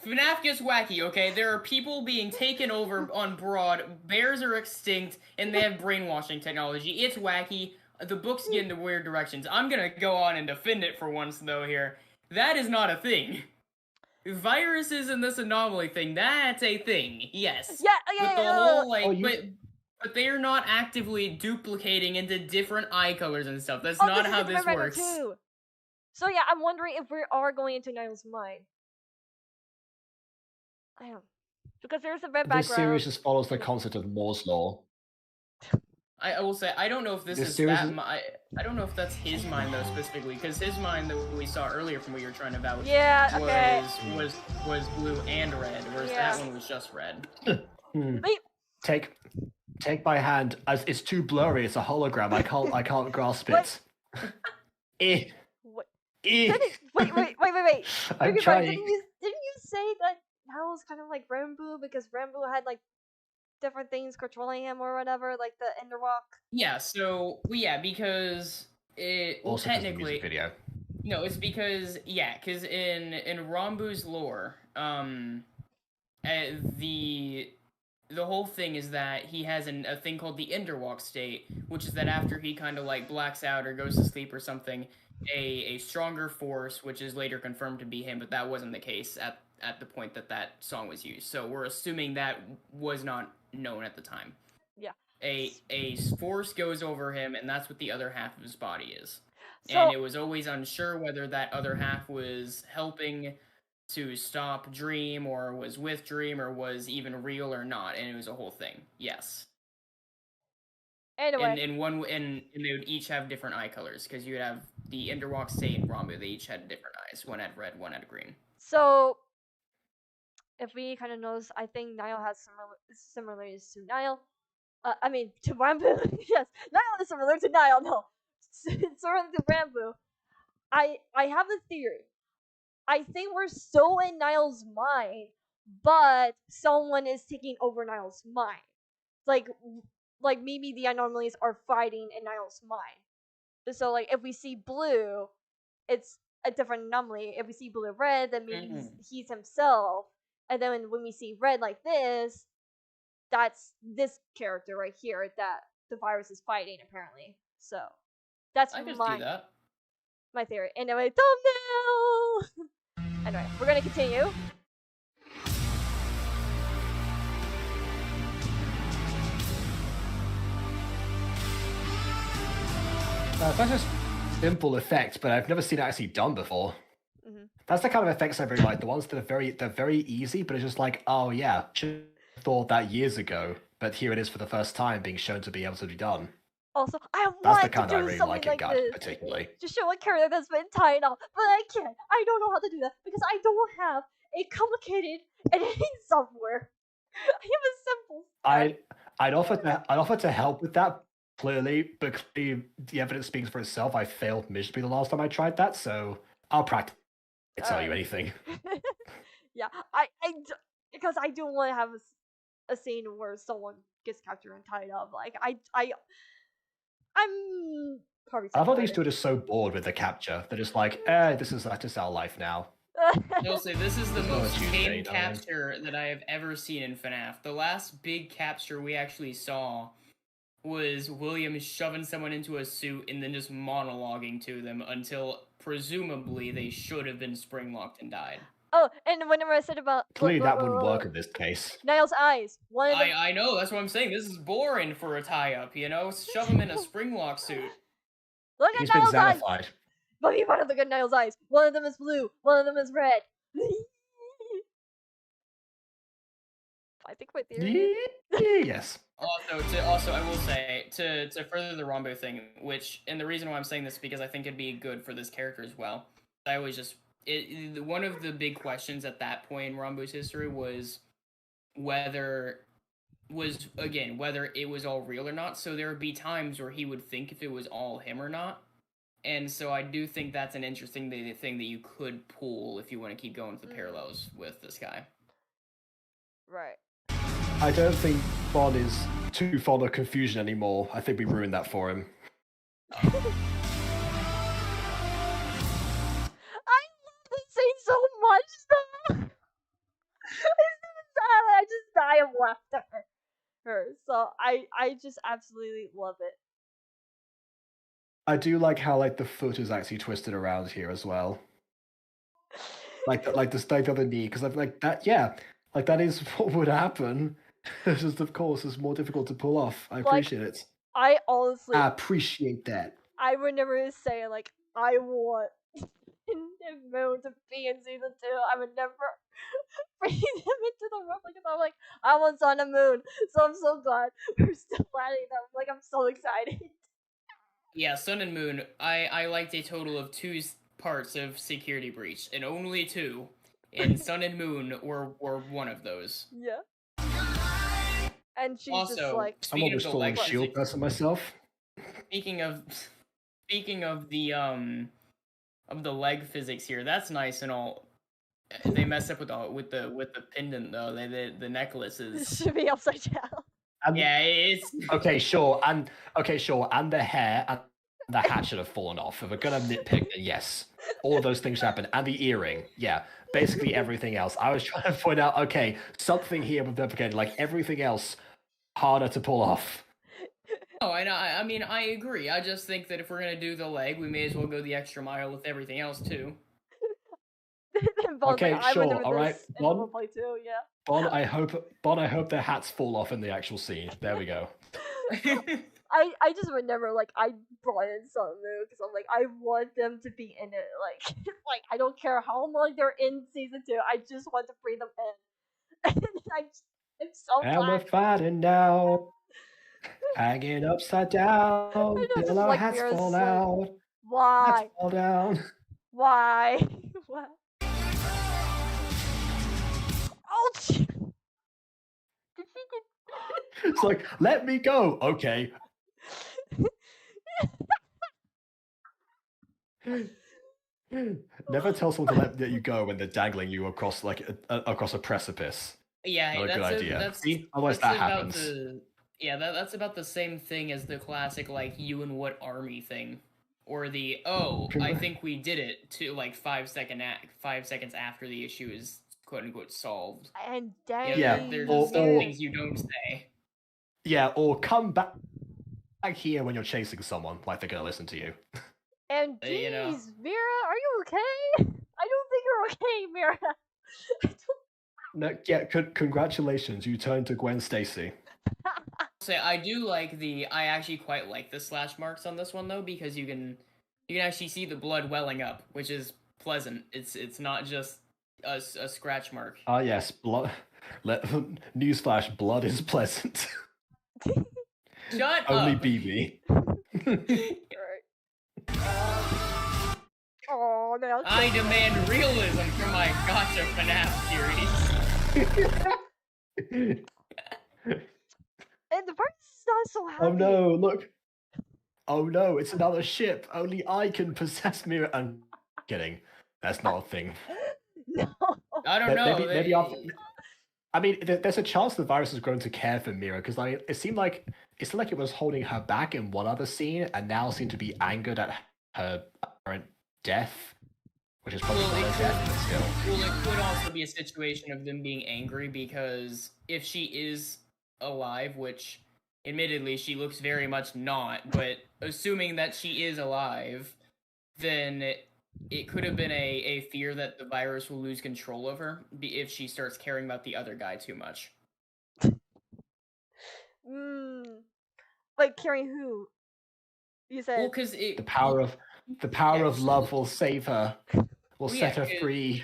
FNAF gets wacky, okay? There are people being taken over on Broad, bears are extinct, and they have brainwashing technology. It's wacky. The books get into weird directions. I'm gonna go on and defend it for once, though, here. That is not a thing. Viruses and this anomaly thing, that's a thing, yes. Yeah, But the whole, like, Oh, you- but they are not actively duplicating into different eye colors and stuff. That's Oh, not this is how a this Red works. Too. So yeah, I'm wondering if we are going into Niall's mind. I am. Because there's a red This background. series just follows the concept of Moore's law. I will say I don't know if this This is series that. is- I don't know if that's his mind though specifically, because his mind that we saw earlier from what you were trying to vouch Yeah, okay. was blue and red, whereas Yeah. that one was just red. Wait, Take my hand. As it's too blurry. It's a hologram. I can't grasp What? it. Eh. what? Eh. Wait. I'm Baby Fire, trying. didn't you say that Niall was kind of like Rambo because Rambo had like different things controlling him or whatever, like the Enderwalk? Yeah. So because it well Also, 'cause of the technically music video. no, it's because because in Rambu's lore, the whole thing is that he has a thing called the Enderwalk state, which is that after he kind of like blacks out or goes to sleep or something, a stronger force, which is later confirmed to be him, but that wasn't the case at the point that song was used. So we're assuming that was not known at the time. Yeah. A force goes over him, and that's what the other half of his body is. So And it was always unsure whether that other half was helping to stop Dream, or was with Dream, or was even real or not, and it was a whole thing. Yes. anyway, And they would each have different eye colors, because you would have the Enderwalk State and Rambu, they each had different eyes. One had red, one had green. so if we kind of notice, I think Niall has similarities to Niall. I mean to Rambo. Yes, Niall is similar to Niall. No, similar to Rambo. I have a theory. I think we're still in Niall's mind, but someone is taking over Niall's mind. Like maybe the anomalies are fighting in Niall's mind. So like if we see blue, it's a different anomaly. If we see blue red, then maybe he's himself. And then when we see red like this, that's this character right here that the virus is fighting apparently. So that's I can see that. my theory. Anyway, thumbnail. Anyway, we're gonna continue. That's just simple effect, but I've never seen it actually done before. Mm-hmm. That's the kind of effects I really like. The ones that they're very easy, but it's just like, oh yeah, should have thought that years ago, but here it is for the first time being shown to be able to be done. Also, I That's the want kind to I do really something like in like God, this. particularly. To show a character that's been tied up, but I can't. I don't know how to do that because I don't have a complicated editing software. I have a simple. I'd offer to help with that, clearly, but clearly the evidence speaks for itself. I failed miserably the last time I tried that, so I'll practice. I'll tell you anything. Yeah, because I don't want to have a scene where someone gets captured and tied up. Like I'm probably. I thought these two are just so bored with the capture. They're just like, this is just our life now. I'll say this is the It's not a most Tuesday, tame darling. capture that I have ever seen in FNAF. The last big capture we actually saw was William shoving someone into a suit and then just monologuing to them until presumably they should have been spring locked and died. Oh, and whenever I said about Clearly that wouldn't work in this case. Niall's eyes, one of them. I know, that's what I'm saying. This is boring for a tie-up, you know? Shove him in a spring lock suit. Look at He's been Niall's eyes. xenified. But you gotta look at Niall's eyes. One of them is blue. One of them is red. I think my theory. Yes. Also, I will say to further the Rombo thing, which and the reason why I'm saying this is because I think it'd be good for this character as well. I always just one of the big questions at that point in Rombo's history was whether it was all real or not. So there would be times where he would think if it was all him or not. And so I do think that's an interesting thing that you could pull if you want to keep going with the parallels with this guy. Right. I don't think Bon is too fond of confusion anymore. I think we ruined that for him. I love this scene so much though. I just die of laughter. So I just absolutely love it. I do like how like the foot is actually twisted around here as well. Like the other knee, because I'm like that. Yeah, like that is what would happen. It's just, of course, it's more difficult to pull off. I appreciate it. I honestly, I appreciate that. I would never say like I want Moon to be in season 2. I would never bring him into the world because I'm like I want Sun and Moon. So I'm so glad we're still adding them. Like I'm so excited. Yeah, Sun and Moon. I liked a total of 2 parts of Security Breach, and only 2. And Sun and Moon were one of those. Yeah. And she's Also, just like I'm a restoring leg shield physics- person myself. Speaking of the leg physics here, that's nice and all. They messed up with the pendant though. The necklace it is should be upside down. And, yeah, it's Okay, sure, and the hair and the hat should have fallen off. If we're gonna nitpick, then yes, all of those things happen, and the earring, yeah, basically everything else. I was trying to point out, okay, something here with replicated, like everything else, harder to pull off. Oh, I mean, I agree. I just think that if we're gonna do the leg, we may as well go the extra mile with everything else too. Okay, like, sure, I'm into all right, this in Bon? roleplay too, yeah. Bon, I hope their hats fall off in the actual scene. There we go. I just would never like I brought in Sun and Moon because I'm like I want them to be in it like like I don't care how long they're in season 2, I just want to bring them in. And I'm so And we're glad. fighting now, hanging upside down know, till just our like hats Mira's fall like, out. Why? Hats fall down. Why? What? Ouch! Did she get It's like, let me go. Okay. Never tell someone to let you go when they're dangling you across like across a precipice. Yeah, Not a that's good idea. That's, See? Otherwise that's that about happens. that's about the same thing as the classic like you and what army thing, or the I think we did it to like 5 seconds after the issue is quote unquote solved. and You know, dang Yeah, there's or- some or- things you don't say. Yeah, or come back here when you're chasing someone, like they're gonna listen to you. and You know. geez, Mira, are you okay? I don't think you're okay, Mira. I don't No, yeah, congratulations, you turned to Gwen Stacy. Say I do like I actually quite like the slash marks on this one though because you can actually see the blood welling up, which is pleasant. It's not just a scratch mark. Ah, yes, blood. Newsflash: blood is pleasant. Shut Only up. BB. Alright. Oh, now I demand realism for my Gotcha FNAF series. and the person's not so happy. Oh no, look. Oh no, it's another ship. Only I can possess Mira. I'm kidding. That's not a thing. No. I don't know. Maybe after. I mean, there's a chance the virus has grown to care for Mira because it seemed like it was holding her back in one other scene, and now seemed to be angered at her apparent death, which is probably Well, not it her death, but still. Well, it could also be a situation of them being angry because if she is alive, which admittedly she looks very much not, but assuming that she is alive, then it could have been a fear that the virus will lose control of her if she starts caring about the other guy too much. Like carrying who? You said Well, because The power of love will save her. Will Well, set yeah, her free.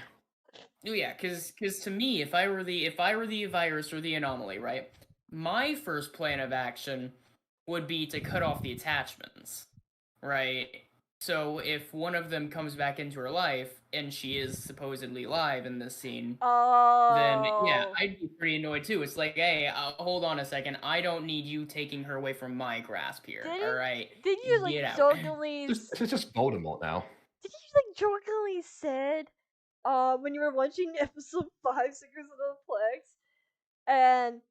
Oh yeah, because to me, if I were the virus or the anomaly, right, my first plan of action would be to cut off the attachments, right? So if one of them comes back into her life and she is supposedly alive in this scene, then yeah, Oh. I'd be pretty annoyed too. It's like, hey, hold on a second, I don't need you taking her away from my grasp here. All right, Didn't you like get out. jokingly? This is just Voldemort now. Did you like jokingly said, when you were watching episode 5, Secrets of the Plex, and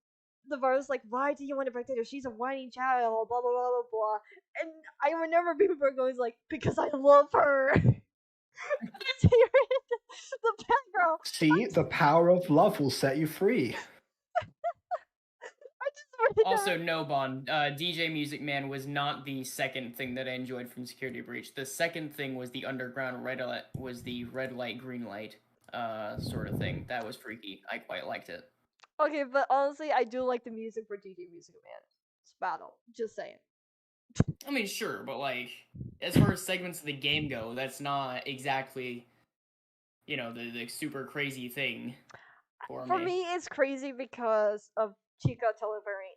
the virus like, why do you want to protect her? She's a whiny child, blah blah blah blah blah. And I remember people were going like, because I love her. So you're in the background. See, the power of love will set you free. I just wanted Also, to... no, Bond. DJ Music Man was not the second thing that I enjoyed from Security Breach. The second thing was the underground red light, red light, green light, sort of thing. That was freaky. I quite liked it. Okay, but honestly, I do like the music for DJ Music Man. It's battle. Just saying. I mean, sure, but like, as far as segments of the game go, that's not exactly, the super crazy thing for me. For me, it's crazy because of Chica delivering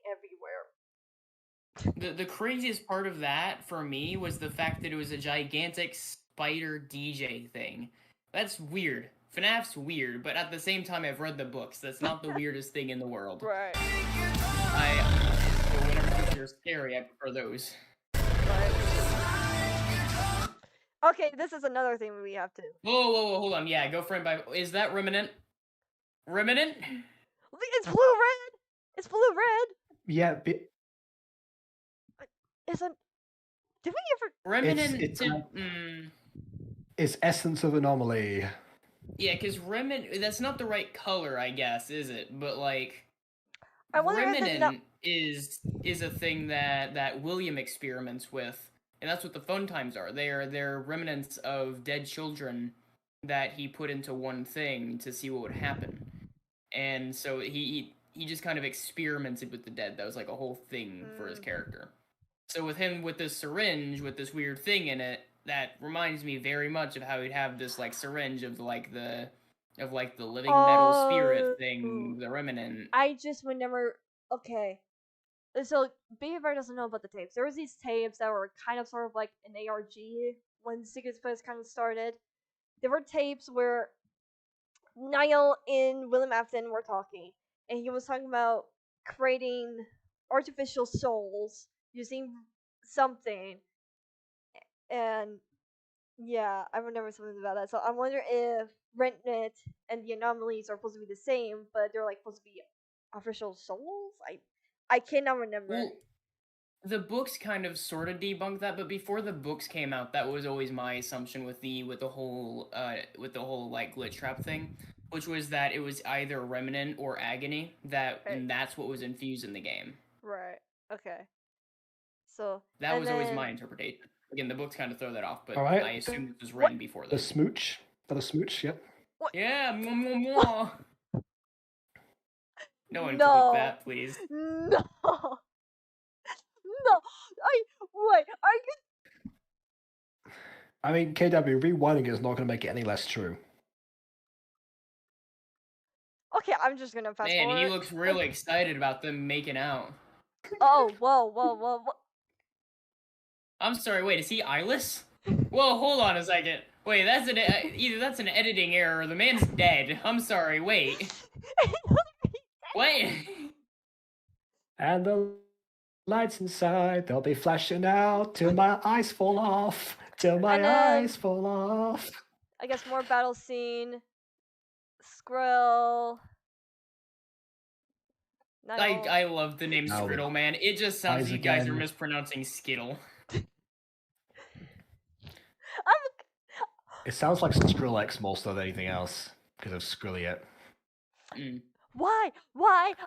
everywhere. The craziest part of that for me was the fact that it was a gigantic spider DJ thing. That's weird. FNAF's weird, but at the same time, I've read the books. That's not the weirdest thing in the world. Right. Whenever things are scary, I prefer those. Right. Okay, this is another thing we have to. Whoa, hold on. Yeah, go frame by. Is that Remnant? Remnant? It's blue red. It's blue red. Yeah, Isn't? Did we ever? Remnant. It's Essence of Anomaly. Yeah, because Remnant, that's not the right color, I guess, is it? But like, I wonder Remnant is a thing that William experiments with, and that's what the fun times are. They're remnants of dead children that he put into one thing to see what would happen, and so he just kind of experimented with the dead. That was like a whole thing for his character. So with him with this syringe with this weird thing in it, that reminds me very much of how he'd have this like syringe of the living metal spirit thing, the remnant. I just would never. Okay, so Baby Bear doesn't know about the tapes. There was these tapes that were kind of sort of like an ARG when Secret Space kind of started. There were tapes where Niall and William Afton were talking, and he was talking about creating artificial souls using something, and yeah, I remember something about that. So I wonder if Rentnet and the anomalies are supposed to be the same, but they're like supposed to be artificial souls. I cannot remember. Well, the books kind of sort of debunk that, but before the books came out, that was always my assumption with the whole like glitch trap thing, which was that it was either Remnant or Agony and that's what was infused in the game. Right. Okay. So that was always my interpretation. Again, the books kind of throw that off, but right. I assume it was written before that. The smooch? For the smooch, yep. What? Yeah, mwah. No one click that, please. No. No. Wait, are you... I mean, KW, rewinding it is not going to make it any less true. Okay, I'm just going to fast forward. Man, he looks really excited about them making out. Oh, whoa. I'm sorry, wait, is he eyeless? Whoa, hold on a second. Wait, either that's an editing error or the man's dead. I'm sorry, wait. What? And the lights inside, they'll be flashing out till my eyes fall off. Till my eyes fall off. I guess more battle scene. Skrill. I love the name Skriddle, man. It just sounds like you guys are mispronouncing Skittle. It sounds like Skrillex more so than anything else, because of Skrilliet. Why?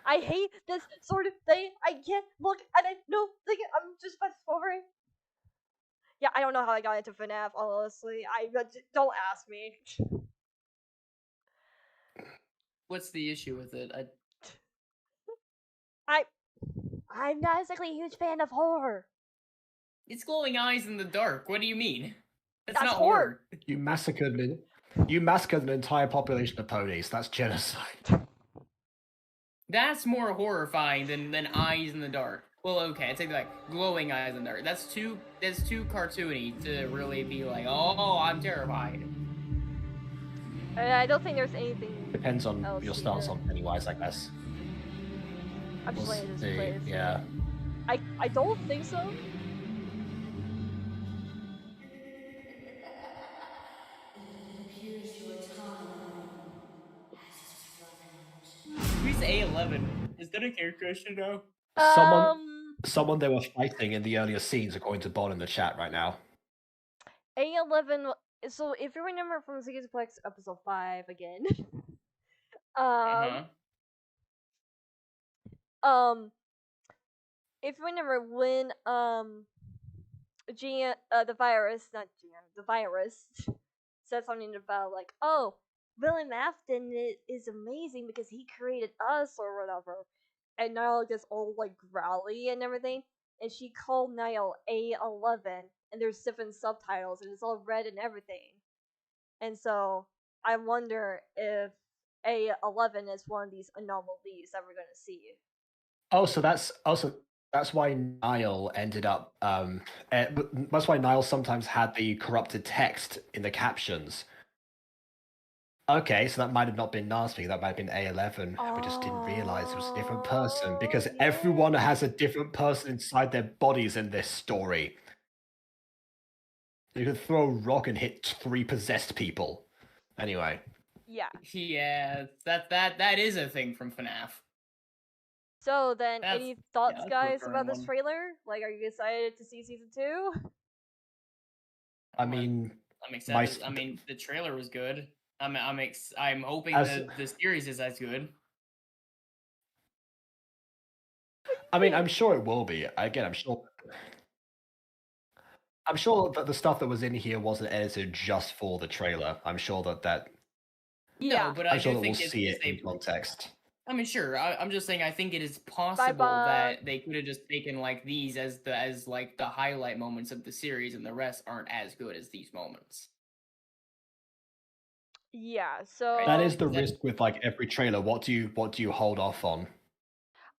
I hate this sort of thing. I can't look at it. No, like, I'm just fast forwarding. Yeah, I don't know how I got into FNAF, honestly. Don't ask me. What's the issue with it? I'm not exactly a huge fan of horror. It's glowing eyes in the dark. What do you mean? That's not horror. You massacred me. You massacred an entire population of ponies. That's genocide. That's more horrifying than eyes in the dark. Well, okay, I take that back. Glowing eyes in the dark. That's too cartoony to really be like, oh, I'm terrified. I don't think there's anything Depends on else your either. stance on Pennywise, I guess. I'm just We'll letting this see, play. So yeah. I don't think so. Who's A11? Is that a character I should know? Someone they were fighting in the earlier scenes, according to Bon in the chat right now. A11. So if you remember from Ziggyplex episode 5 again, if you remember when the virus, not Gian, the virus said something about like, oh, William Afton is amazing because he created us or whatever, and Niall gets all like growly and everything, and she called Niall A11, and there's different subtitles and it's all red and everything, and so I wonder if A11 is one of these anomalies that we're gonna see. That's why Niall ended up. That's why Niall sometimes had the corrupted text in the captions. Okay, so that might have not been Nasby, that might have been A11. We just didn't realize it was a different person because everyone has a different person inside their bodies in this story. You could throw a rock and hit 3 possessed people. Anyway. Yeah. Yeah, that is a thing from FNAF. So then, any thoughts, guys, about this trailer? Like, are you excited to see season 2? I mean, I'm excited. I mean, the trailer was good. I'm hoping that the series is as good. I mean, I'm sure it will be. Again, I'm sure that the stuff that was in here wasn't edited just for the trailer. I'm sure that. Yeah, but I'm I sure do that think we'll see it in context. I mean, sure. I'm just saying. I think it is possible that they could have just taken like these as like the highlight moments of the series, and the rest aren't as good as these moments. Yeah. So that is the risk with like every trailer. What do you hold off on?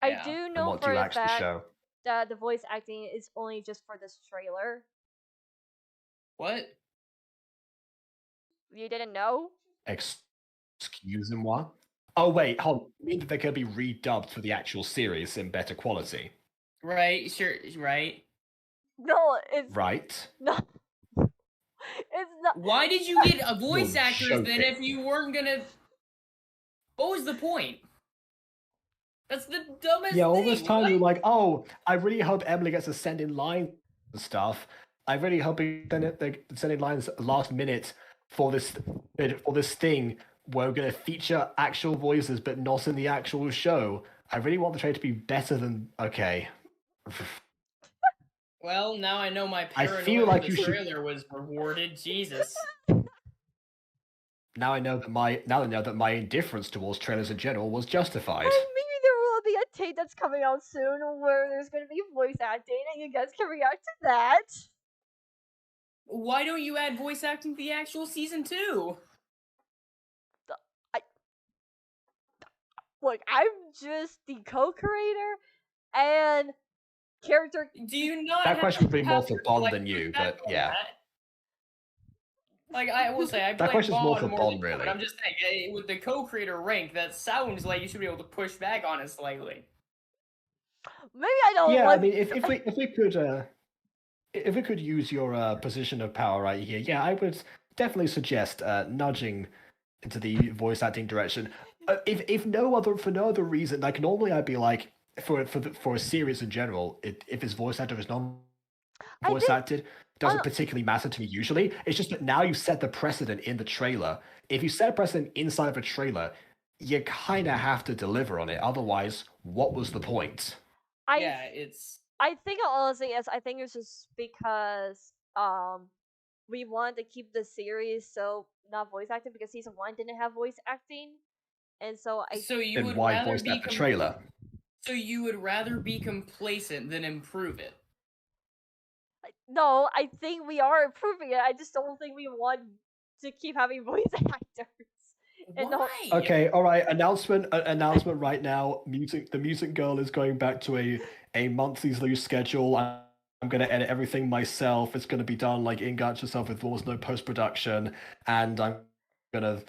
I do know what for do you a actually fact show? that the voice acting is only just for this trailer. What? You didn't know? Excuse me, what? Oh wait, hold on. You mean that they could be redubbed for the actual series in better quality? Right, sure, right. No, it's right. No, it's not. Why did you get a voice actors then if you weren't gonna? What was the point? That's the dumbest thing. Yeah, all this time you're like, oh, I really hope Emily gets to send in lines and stuff. I really hope they send in lines last minute for this thing where we're gonna feature actual voices but not in the actual show. I really want the trailer to be better than okay. Well, now I know my paranoia. I feel like the trailer was rewarded. Jesus. Now I know that my indifference towards trailers in general was justified. Maybe there will be a tape that's coming out soon where there's going to be voice acting, and you guys can react to that. Why don't you add voice acting to the actual season 2? Look, I'm just the co-creator and character. Do you not? That question would be more for Bond than you, but yeah. Like I will say, I that question's more for Bond, really. But I'm just saying, with the co-creator rank, that sounds like you should be able to push back on it slightly. Maybe I don't. Yeah, I mean, if we could use your position of power right here, yeah, I would definitely suggest nudging into the voice acting direction. If for no other reason, like normally I'd be like for a series in general, if his voice actor is non voice acted, doesn't particularly matter to me usually. It's just that now you set the precedent in the trailer. If you set a precedent inside of a trailer, you kind of have to deliver on it. Otherwise, what was the point? I think honestly, I think it's just because we wanted to keep the series so not voice acting because season 1 didn't have voice acting, and so you would why rather voice be the trailer? So you would rather be complacent than improve it? No, I think we are improving it. I just don't think we want to keep having voice actors. And the whole- Why? Okay, all right. Announcement right now. The Mutant Girl is going back to a monthly loose schedule. I'm gonna edit everything myself. It's gonna be done like in Gacha yourself with almost no post production, and I'm gonna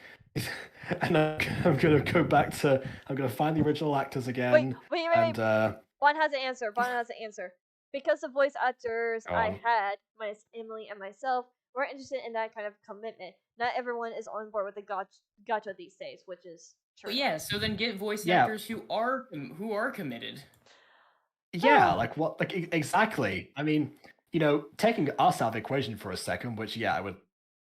I'm gonna go back to I'm gonna find the original actors again. wait. And Bon has an answer. Bon has an answer. Because the voice actors Go I on. had, minus Emily and myself, were interested in that kind of commitment. Not everyone is on board with the gacha these days, which is true. Well, yeah, so then get voice Yeah. actors who are committed. yeah, like what? Like exactly. I mean, taking us out of the equation for a second, which I would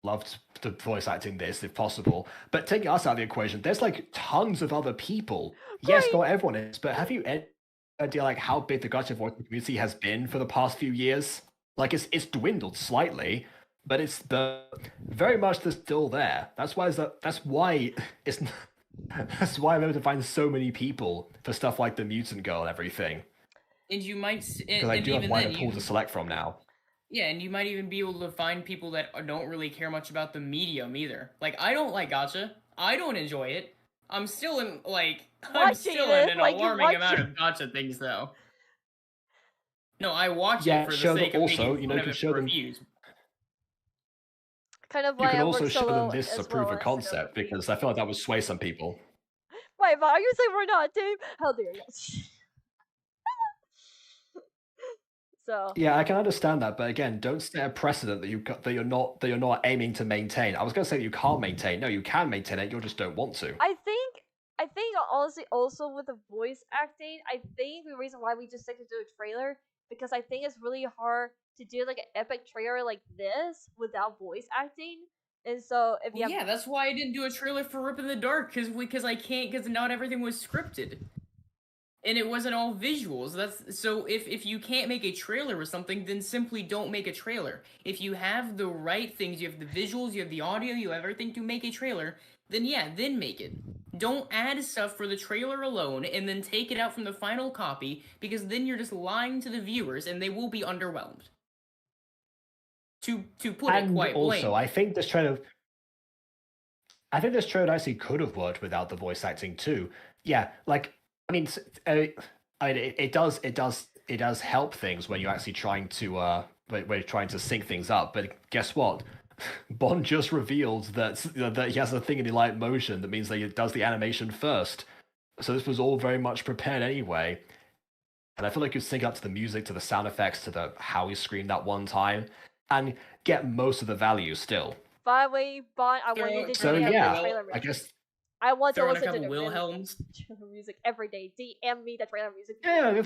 love to voice acting this if possible. But taking us out of the equation, there's like tons of other people. Yes, Right. not everyone is, but have you any idea like how big the gacha voice community has been for the past few years? Like it's dwindled slightly, but it's very much still there. That's why it's that's why I'm able to find so many people for stuff like the Mutant Girl and everything. And you might, Because I do have a even wider then, pool to select from now. yeah, and you might even be able to find people that don't really care much about the medium either. Like, I don't like gacha. I don't enjoy it. I'm still in, like, I'm still in it, an like, you alarming watch amount it. of gacha things, though. No, I watch Yeah, it for the show them sake of also, making you fun can of it show for them- reviews. Kind of You why can I also work show solo them this as to prove well a as concept, because I feel like that would sway some people. Wait, but are you saying we're not a team? How dare you? So Yeah, I can understand that, but again, don't set a precedent that you're not aiming to maintain. I was going to say that you can't maintain. No, you can maintain it. You just don't want to. I think honestly also with the voice acting, I think the reason why we just stick to do a trailer because I think it's really hard to do like an epic trailer like this without voice acting. And so if you Well, have yeah, that's why I didn't do a trailer for Rip in the Dark, because I can't, because not everything was scripted. And it wasn't all visuals. So if you can't make a trailer or something, then simply don't make a trailer. If you have the right things, you have the visuals, you have the audio, you have everything to make a trailer, then then make it. Don't add stuff for the trailer alone and then take it out from the final copy, because then you're just lying to the viewers and they will be underwhelmed. To put it And quite also, plain. I think this trailer actually could have worked without the voice acting too. Yeah, like I mean, it does help things when you're actually trying to when you're trying to sync things up. But guess what? Bond just revealed that he has a thing in light motion that means that he does the animation first. So this was all very much prepared anyway. And I feel like you sync up to the music, to the sound effects, to the how he screamed that one time, and get most of the value still. by the way, Bond, I want you to So do the yeah, trailer I music. guess I want to Throw in a listen to couple the Wilhelms. trailer music every day. DM me the trailer music. yeah,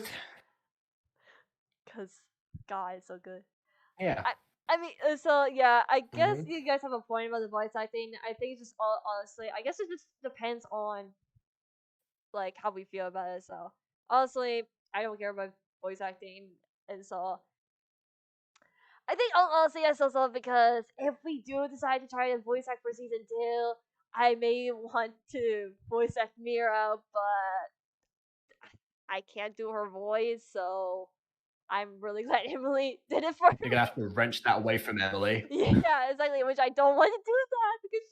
Because God, it's so good. yeah. I mean, so yeah, I guess Mhm. you guys have a point about the voice acting. I think just honestly, I guess it just depends on like how we feel about it. So honestly, I don't care about voice acting, and so I think honestly, it's also because if we do decide to try to voice act for season 2, I may want to voice act Mira, but I can't do her voice, so I'm really glad Emily did it for You're me. gonna have to wrench that away from Emily. Yeah, exactly. Which I don't want to do that because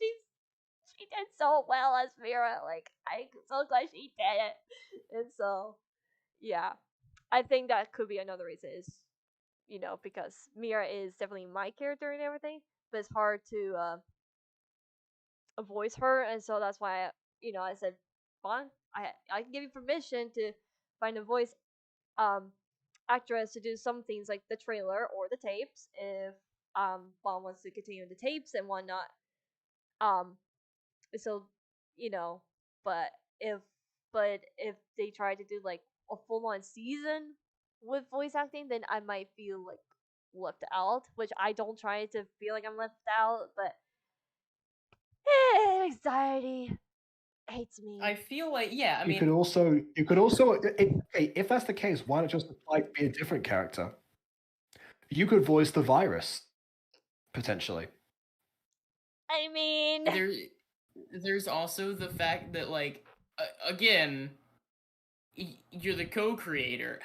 she did so well as Mira. Like I'm so glad she did it, and so yeah, I think that could be another reason. Is because Mira is definitely my character and everything, but it's hard to voice her, and so that's why I said, fine, I can give you permission to find a voice actress to do some things like the trailer or the tapes if Bond wants to continue the tapes and whatnot. So but if if they try to do like a full on season with voice acting, then I might feel like left out, which I don't try to feel like I'm left out, but anxiety hates me. I feel like, I You mean, could also, if that's the case, why not just like be a different character? You could voice the virus, potentially. I mean, there's also the fact that, like, again, you're the co-creator.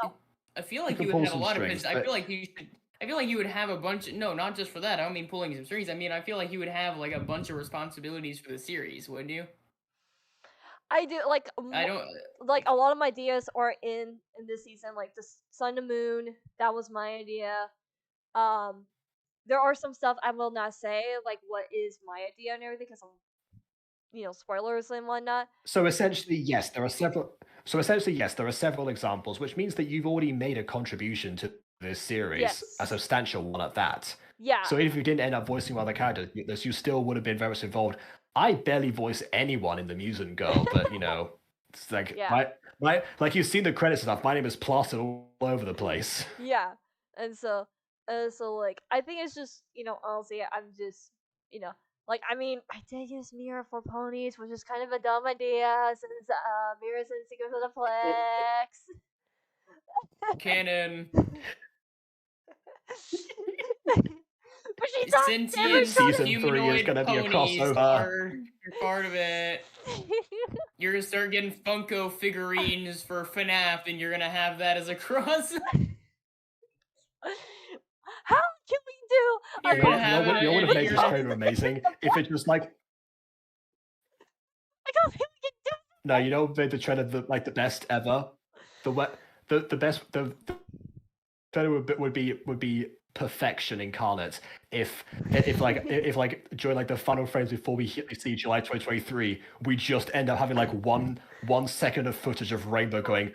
Oh. I feel like You you can would pull have a some lot of strings, I but- feel like you should I feel like you would have a bunch. No, not just for that. I don't mean pulling some strings. I mean, I feel like you would have like a bunch of responsibilities for the series, wouldn't you? I do like I don't. like a lot of my ideas are in this season, like the Sun and Moon. That was my idea. There are some stuff I will not say, like what is my idea and everything, because spoilers and whatnot. So essentially, yes, there are several. So essentially, yes, there are several examples, which means that you've already made a contribution to this series, Yes. a substantial one at that. Yeah. So even if you didn't end up voicing one of the characters, you still would have been very much involved. I barely voice anyone in the Mutant Girl, but it's like Yeah. my like you've seen the credits stuff. My name is plastered all over the place. Yeah, and so like I think it's just honestly I'm just like I mean I did use Mirror for ponies, which is kind of a dumb idea since Mirror's in Secrets of the Plex. Canon. But she's not Sentient Season 3 is humanoid gonna be a ponies crossover. are part of it. You're gonna start getting Funko figurines for FNAF, and you're gonna have that as a cross. How can we do You're gonna have You would have made this you're- trailer amazing if it was like I don't think we can do no, you know, made the trailer the best ever. The best the trailer would be perfection incarnate if during like the final frames before we see July 2023, we just end up having like 1 second of footage of Rainbow going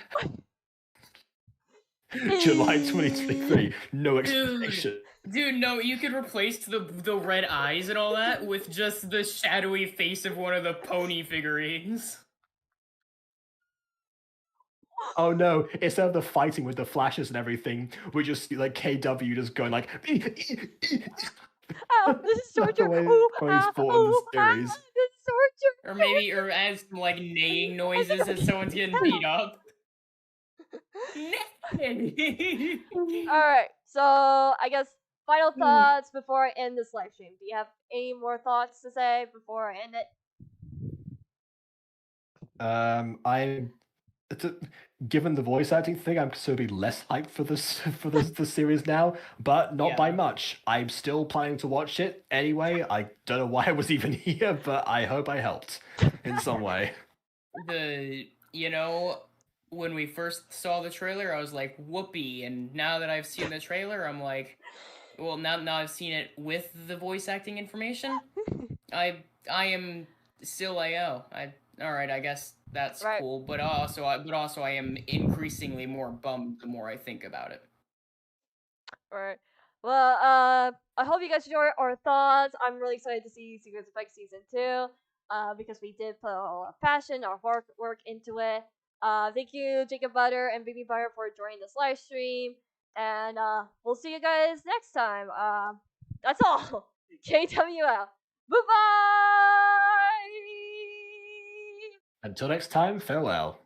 July 2023, no explanation. Dude, no, you could replace the red eyes and all that with just the shadowy face of one of the pony figurines. Oh no, instead of the fighting with the flashes and everything, we just see like KW just going like Oh, this is That's the torture. way Ooh, ponies fought in the series. this is torture. Or maybe, or as some like neighing noises as someone's getting beat up. Alright, so I guess final thoughts before I end this live stream. Do you have any more thoughts to say before I end it? Given the voice acting thing, I'm considerably less hyped for this the series now, but not by Yeah. much. I'm still planning to watch it anyway. I don't know why I was even here, but I hope I helped in some way. When we first saw the trailer, I was like, whoopee. And now that I've seen the trailer, I'm like, well, now I've seen it with the voice acting information. I am still AO. Alright, I guess that's Right. cool. But also I am increasingly more bummed the more I think about it. Alright. Well, I hope you guys enjoy our thoughts. I'm really excited to see Secrets of Pike Season 2. Because we did put a lot of passion, our hard work into it. Thank you, Jacob Butter and Baby Butter, for joining this live stream. And we'll see you guys next time. That's all. KWL. Bye bye. Until next time, farewell.